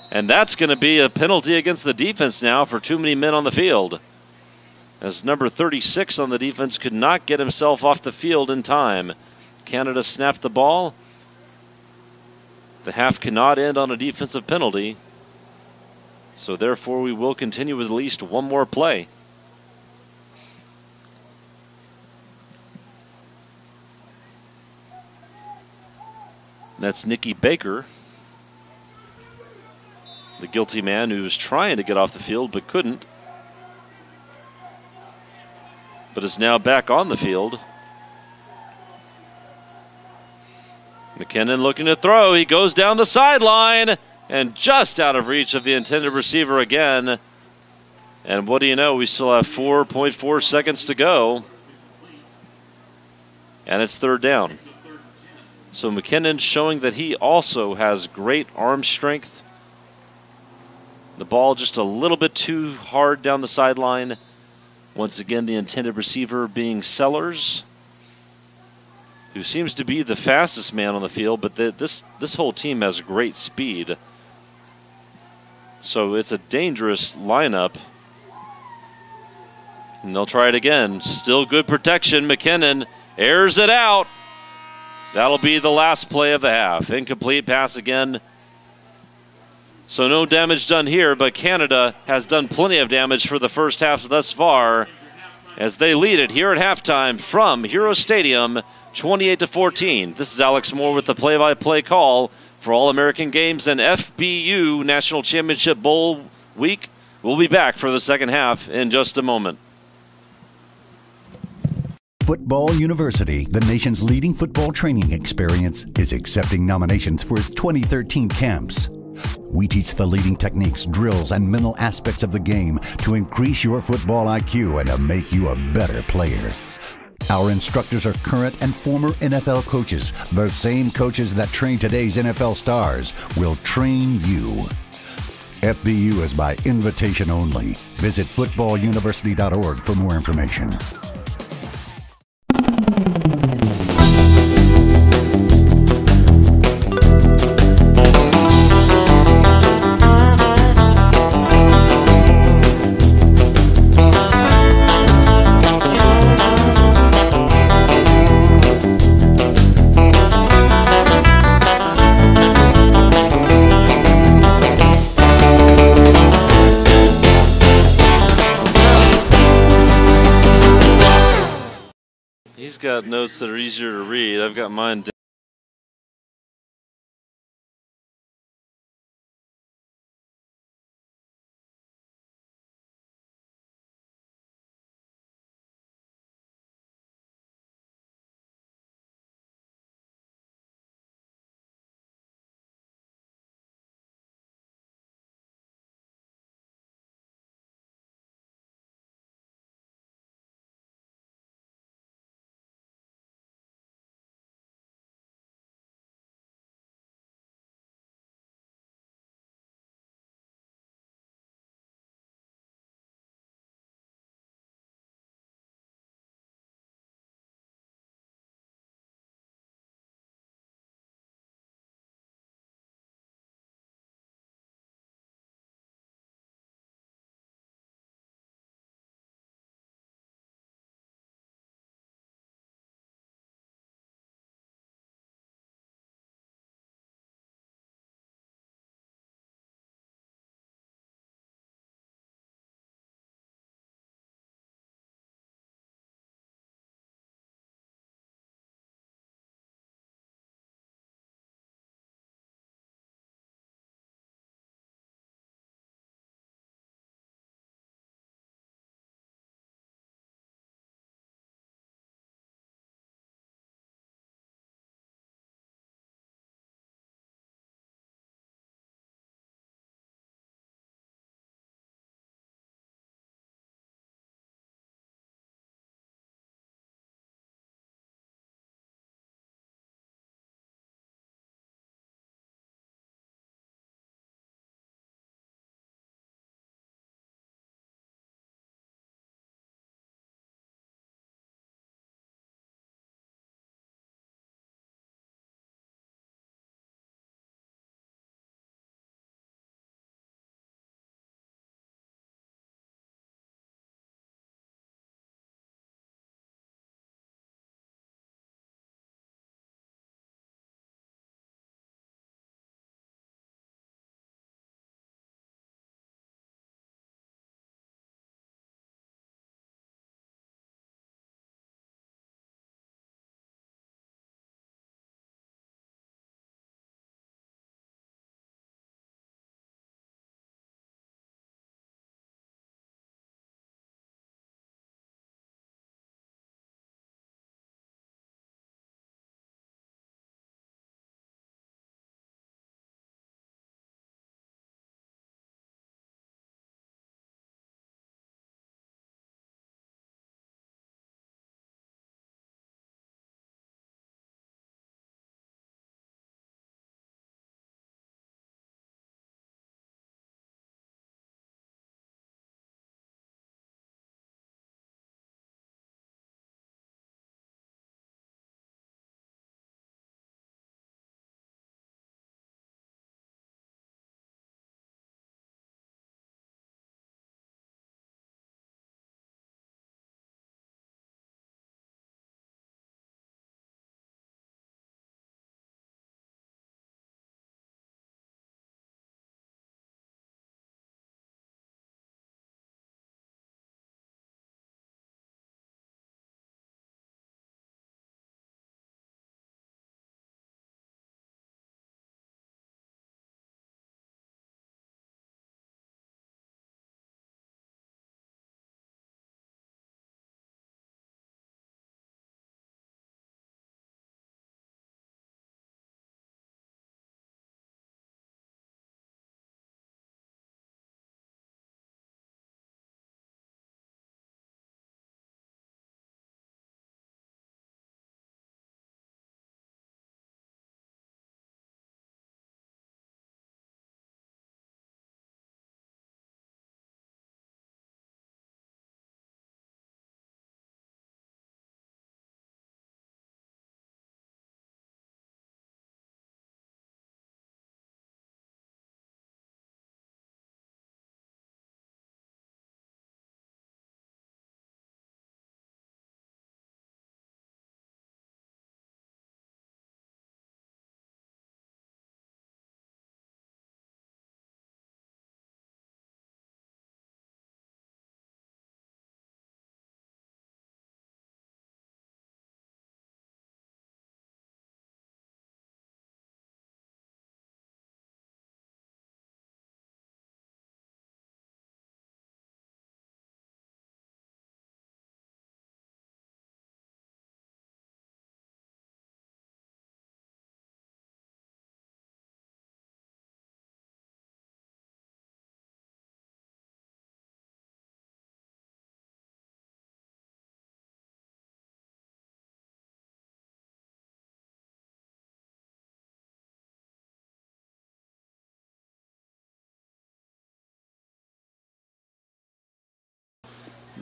And that's going to be a penalty against the defense now for too many men on the field, as number 36 on the defense could not get himself off the field in time. Canada snapped the ball. The half cannot end on a defensive penalty, so therefore we will continue with at least one more play. That's Nicky Baker, the guilty man who was trying to get off the field but couldn't, but is now back on the field. McKinnon looking to throw. He goes down the sideline and just out of reach of the intended receiver again. And what do you know? We still have 4.4 seconds to go. And it's third down. So McKinnon showing that he also has great arm strength. The ball just a little bit too hard down the sideline. Once again, the intended receiver being Sellers, who seems to be the fastest man on the field, but this whole team has great speed. So it's a dangerous lineup. And they'll try it again. Still good protection. McKinnon airs it out. That'll be the last play of the half. Incomplete pass again. So no damage done here, but Canada has done plenty of damage for the first half thus far, as they lead it here at halftime from Hero Stadium, 28-14. This is Alex Moore with the play-by-play call for All-American Games and FBU National Championship Bowl week. We'll be back for the second half in just a moment. Football University, the nation's leading football training experience, is accepting nominations for its 2013 camps. We teach the leading techniques, drills, and mental aspects of the game to increase your football IQ and to make you a better player. Our instructors are current and former NFL coaches. The same coaches that train today's NFL stars will train you. FBU is by invitation only. Visit footballuniversity.org for more information. He's got notes that are easier to read. I've got mine down.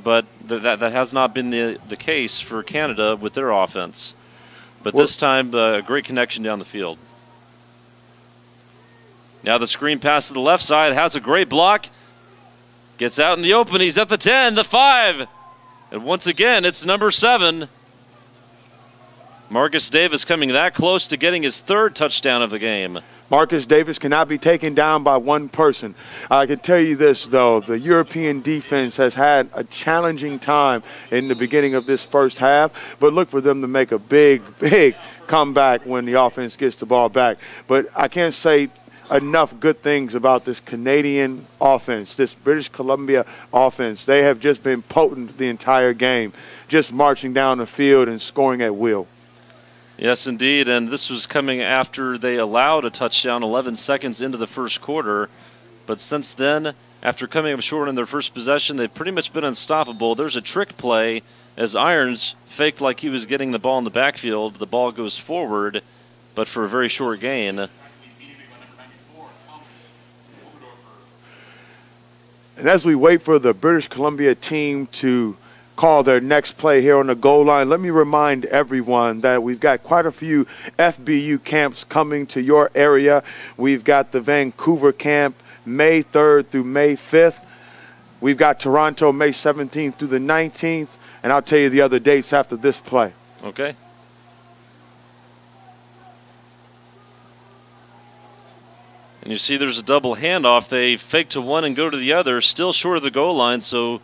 but that has not been the case for Canada with their offense. But this time, a great connection down the field. Now the screen pass to the left side, has a great block. Gets out in the open, he's at the 10, the 5. And once again, it's number 7. Marcus Davis coming that close to getting his 3rd touchdown of the game. Marcus Davis cannot be taken down by one person. I can tell you this, though. The European defense has had a challenging time in the beginning of this first half, but look for them to make a big comeback when the offense gets the ball back. But I can't say enough good things about this Canadian offense, this British Columbia offense. They have just been potent the entire game, just marching down the field and scoring at will. Yes, indeed, and this was coming after they allowed a touchdown 11 seconds into the first quarter. But since then, after coming up short in their first possession, they've pretty much been unstoppable. There's a trick play as Irons faked like he was getting the ball in the backfield. The ball goes forward, but for a very short gain. And as we wait for the British Columbia team to call their next play here on the goal line, let me remind everyone that we've got quite a few FBU camps coming to your area. We've got the Vancouver camp May 3rd through May 5th. We've got Toronto May 17th through the 19th. And I'll tell you the other dates after this play. Okay. And you see there's a double handoff. They fake to one and go to the other, still short of the goal line. So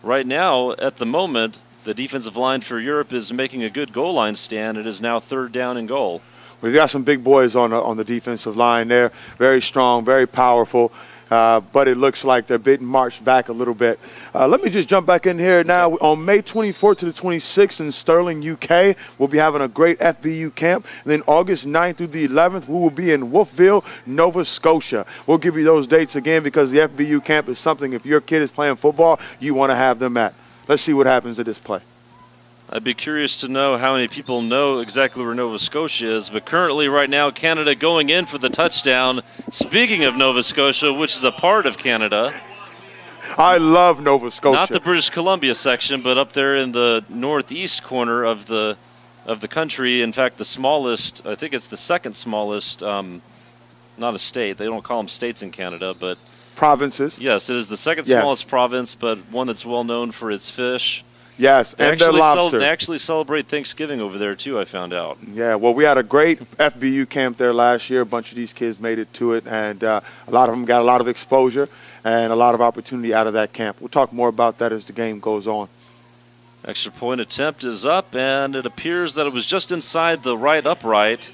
right now, at the moment, the defensive line for Europe is making a good goal line stand. It is now 3rd down and goal. We've got some big boys on the defensive line there. Very strong, very powerful. But it looks like they're being marched back a little bit. Let me just jump back in here now. On May 24th to the 26th in Stirling, UK, we'll be having a great FBU camp. And then August 9th through the 11th, we will be in Wolfville, Nova Scotia. We'll give you those dates again because the FBU camp is something, if your kid is playing football, you want to have them at. Let's see what happens at this play. I'd be curious to know how many people know exactly where Nova Scotia is, but currently right now Canada going in for the touchdown. Speaking of Nova Scotia, which is a part of Canada. I love Nova Scotia. Not the British Columbia section, but up there in the northeast corner of the country. In fact, the smallest, I think it's the 2nd smallest, not a state. They don't call them states in Canada, but provinces. Yes, it is the 2nd smallest province, but one that's well known for its fish. Yes, and their lobster. They actually celebrate Thanksgiving over there, too, I found out. Yeah, well, we had a great FBU camp there last year. A bunch of these kids made it to it, and a lot of them got a lot of exposure and a lot of opportunity out of that camp. We'll talk more about that as the game goes on. Extra point attempt is up, and it appears that it was just inside the right upright.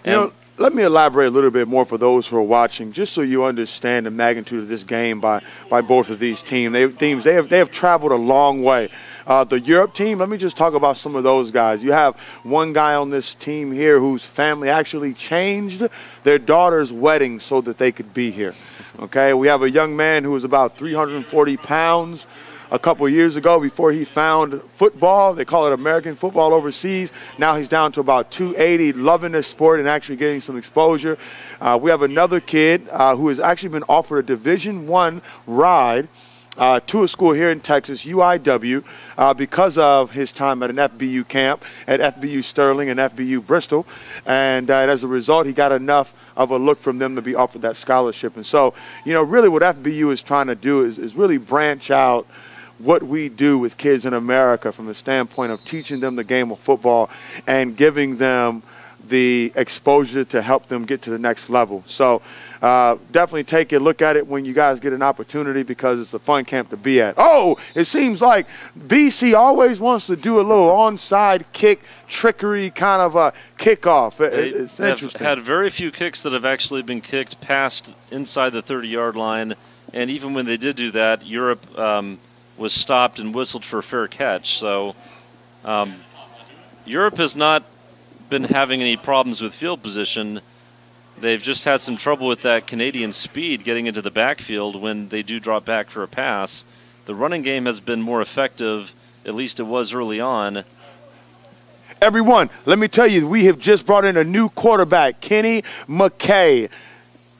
You know, let me elaborate a little bit more for those who are watching, just so you understand the magnitude of this game by both of these teams. They have traveled a long way. The Europe team, let me just talk about some of those guys. You have one guy on this team here whose family actually changed their daughter's wedding so that they could be here. Okay, we have a young man who was about 340 pounds a couple of years ago before he found football. They call it American football overseas. Now he's down to about 280, loving this sport and actually getting some exposure. We have another kid who has actually been offered a Division I ride to a school here in Texas, UIW, because of his time at an FBU camp at FBU Sterling and FBU Bristol. And as a result, he got enough of a look from them to be offered that scholarship. And so, you know, really what FBU is trying to do is really branch out what we do with kids in America from the standpoint of teaching them the game of football and giving them the exposure to help them get to the next level. So definitely take a look at it when you guys get an opportunity because it's a fun camp to be at. Oh, it seems like BC always wants to do a little onside kick trickery kind of a kickoff. It's interesting. Had very few kicks that have actually been kicked past inside the 30-yard line, and even when they did do that, Europe was stopped and whistled for a fair catch. So Europe has not been having any problems with field position. They've just had some trouble with that Canadian speed getting into the backfield when they do drop back for a pass. The running game has been more effective, at least it was early on. Everyone, let me tell you, we have just brought in a new quarterback, Kenny McKay.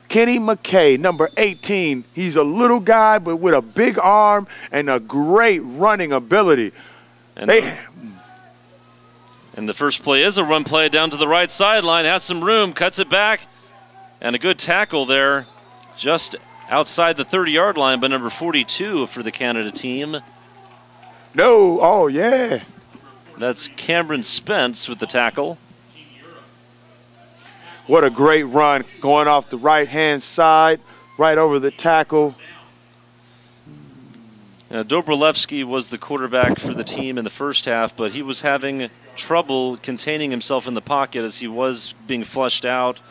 Kenny McKay, number 18. He's a little guy, but with a big arm and a great running ability. And the first play is a run play down to the right sideline. Has some room, cuts it back, and a good tackle there just outside the 30-yard line by number 42 for the Canada team. No, oh, yeah. That's Cameron Spence with the tackle. What a great run, going off the right-hand side, right over the tackle. Now, Dobrolevsky was the quarterback for the team in the first half, but he was having trouble containing himself in the pocket as he was being flushed out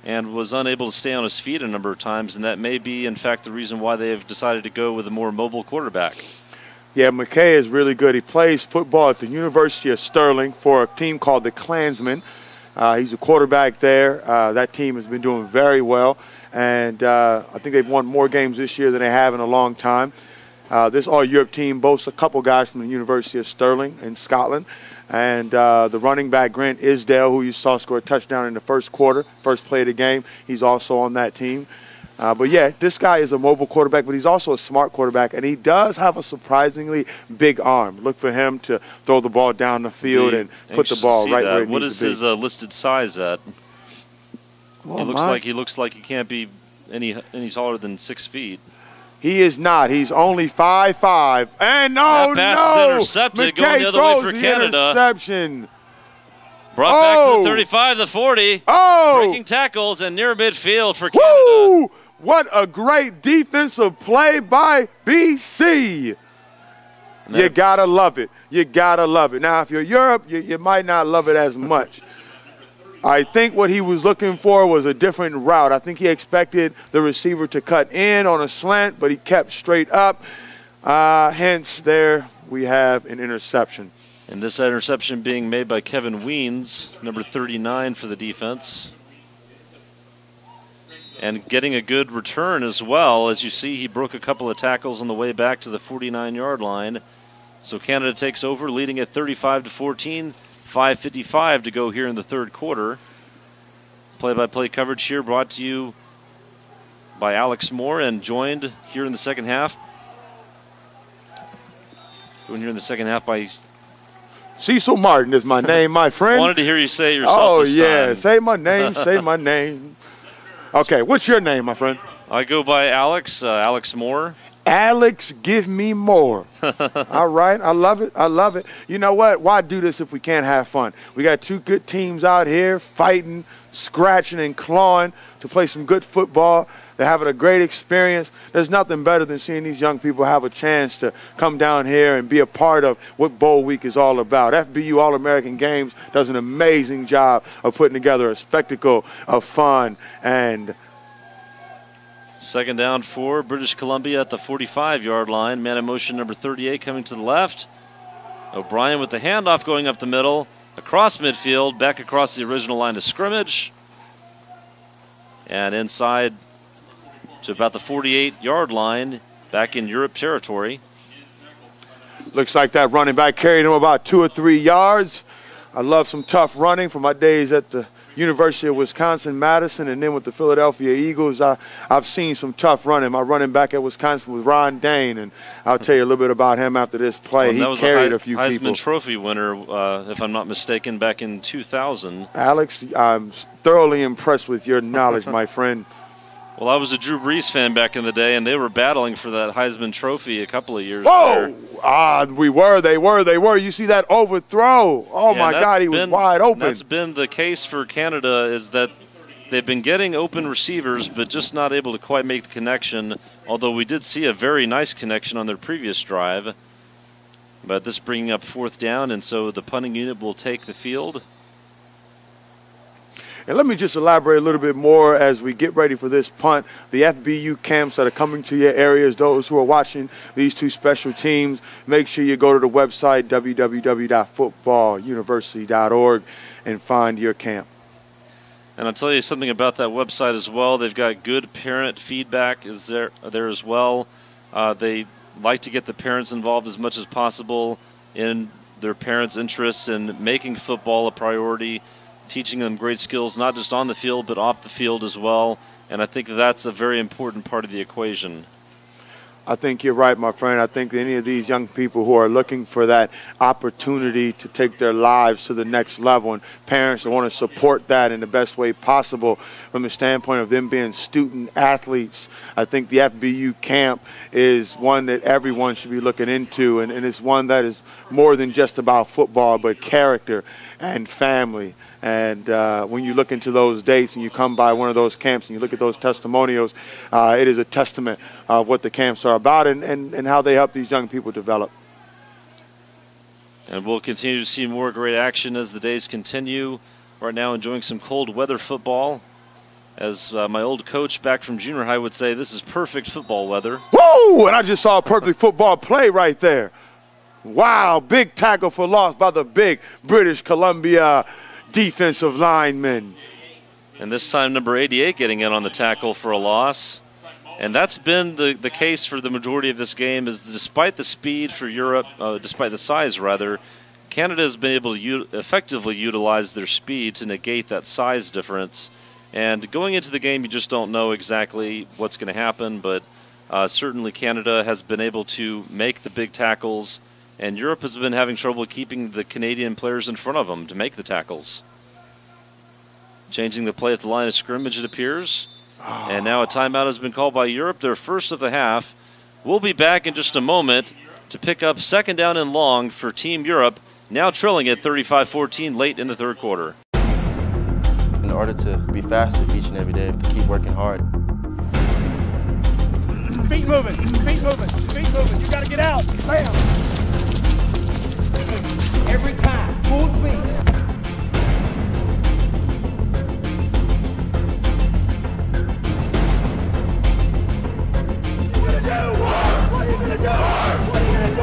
and was unable to stay on his feet a number of times, and that may be, in fact, the reason why they have decided to go with a more mobile quarterback. Yeah, McKay is really good. He plays football at the University of Sterling for a team called the Klansmen. He's a quarterback there. That team has been doing very well, and I think they've won more games this year than they have in a long time. This All-Europe team boasts a couple guys from the University of Stirling in Scotland, and the running back, Grant Isdale, who you saw score a touchdown in the first quarter, first play of the game, he's also on that team. But, yeah, this guy is a mobile quarterback, but he's also a smart quarterback, and he does have a surprisingly big arm. Look for him to throw the ball down the field and put the ball right where it needs to be. What is his listed size at? Well, he looks like he can't be any taller than 6 feet. He is not. He's only 5'5". And that pass is intercepted, going the other way for Canada. Interception. Brought back to the 35, the 40. Breaking tackles and near midfield for Canada. Woo! What a great defensive play by BC. You got to love it. You got to love it. Now, if you're Europe, you might not love it as much. I think what he was looking for was a different route. I think he expected the receiver to cut in on a slant, but he kept straight up. Hence, there we have an interception. And this interception being made by Kevin Weens, number 39 for the defense. And getting a good return as well. As you see, he broke a couple of tackles on the way back to the 49-yard line. So Canada takes over, leading at 35-14. 5:55 to go here in the third quarter. Play-by-play coverage here brought to you by Alex Moore and joined here in the second half. Going here in the second half by Cecil Martin is my name, my friend. Wanted to hear you say it yourself this time. Say my name, say my name. Okay, what's your name, my friend? I go by Alex, Alex Moore. Alex, give me more. All right, I love it, I love it. You know what? Why do this if we can't have fun? We got two good teams out here fighting, scratching, and clawing to play some good football. They're having a great experience. There's nothing better than seeing these young people have a chance to come down here and be a part of what Bowl Week is all about. FBU All-American Games does an amazing job of putting together a spectacle of fun. And second down for British Columbia at the 45-yard line. Man in motion number 38 coming to the left. O'Brien with the handoff going up the middle, across midfield, back across the original line of scrimmage. And inside to about the 48-yard line, back in Europe territory. Looks like that running back carried him about 2 or 3 yards. I love some tough running from my days at the University of Wisconsin-Madison, and then with the Philadelphia Eagles, I've seen some tough running. My running back at Wisconsin was Ron Dane, and I'll tell you a little bit about him after this play. Well, he carried a few Heisman people. Trophy winner, if I'm not mistaken, back in 2000. Alex, I'm thoroughly impressed with your knowledge, my friend. Well, I was a Drew Brees fan back in the day, and they were battling for that Heisman Trophy a couple of years ago. We were. They were. You see that overthrow. Oh, my God, he was wide open. That's been the case for Canada, is that they've been getting open receivers, but just not able to quite make the connection, although we did see a very nice connection on their previous drive. But this bringing up fourth down, and so the punting unit will take the field. And let me just elaborate a little bit more as we get ready for this punt. The FBU camps that are coming to your areas, those who are watching these two special teams, make sure you go to the website, www.footballuniversity.org, and find your camp. And I'll tell you something about that website as well. They've got good parent feedback is there as well. They like to get the parents involved as much as possible in their parents' interests in making football a priority, teaching them great skills, not just on the field, but off the field as well. And I think that's a very important part of the equation. I think you're right, my friend. I think any of these young people who are looking for that opportunity to take their lives to the next level, and parents want to support that in the best way possible from the standpoint of them being student athletes, I think the FBU camp is one that everyone should be looking into, and it's one that is more than just about football, but character and family. And when you look into those dates and you come by one of those camps and you look at those testimonials, it is a testament of what the camps are about and how they help these young people develop. And we'll continue to see more great action as the days continue. Right now enjoying some cold weather football. As my old coach back from junior high would say, this is perfect football weather. Whoa! And I just saw a perfect football play right there. Wow, big tackle for loss by the big British Columbia defensive lineman. And this time number 88 getting in on the tackle for a loss. And that's been the case for the majority of this game, is despite the speed for Europe, despite the size rather, Canada has been able to effectively utilize their speed to negate that size difference. And going into the game, you just don't know exactly what's going to happen, but certainly Canada has been able to make the big tackles, and Europe has been having trouble keeping the Canadian players in front of them to make the tackles. Changing the play at the line of scrimmage, it appears. And now a timeout has been called by Europe, their first of the half. We'll be back in just a moment to pick up second down and long for Team Europe, now trailing at 35-14 late in the third quarter. In order to be faster each and every day, you have to keep working hard. Feet moving, feet moving, feet moving. You got to get out. Bam. Every time, full speed. What are you gonna do? What are you gonna do? What are you gonna do?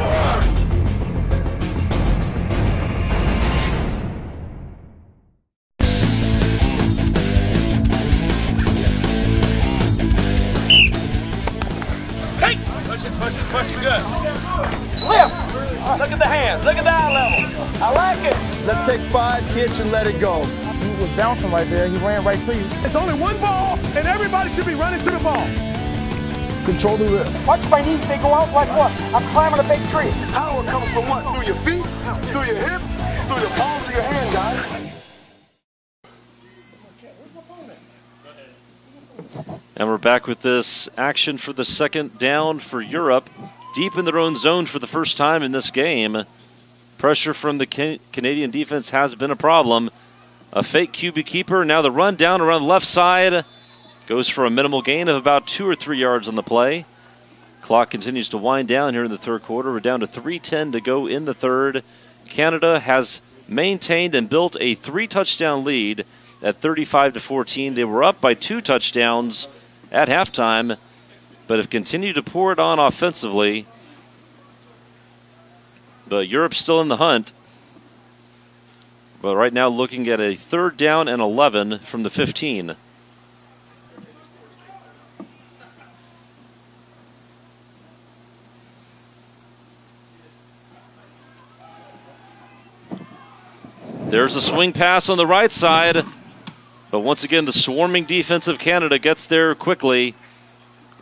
Hey! Push it, good. Lift! Look at the hands, look at the eye level. I like it. Let's take 5 hits and let it go. He was bouncing right there. He ran right to you. It's only one ball, and everybody should be running to the ball. Control the lift. Watch my knees, they go out like what? I'm climbing a big tree. Power comes from what? Through your feet, through your hips, through your palms of your hand, guys. And we're back with this action for the second down for Europe. Deep in their own zone for the first time in this game. Pressure from the Canadian defense has been a problem. A fake QB keeper. Now the run down around the left side. Goes for a minimal gain of about 2 or 3 yards on the play. Clock continues to wind down here in the third quarter. We're down to 3:10 to go in the third. Canada has maintained and built a 3-touchdown lead at 35-14. They were up by 2 touchdowns at halftime, but have continued to pour it on offensively. But Europe's still in the hunt. But right now looking at a 3rd down and 11 from the 15. There's a swing pass on the right side. But once again, the swarming defense of Canada gets there quickly.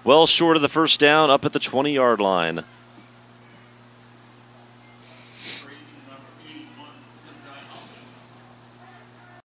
Well short of the first down, up at the 20-yard line.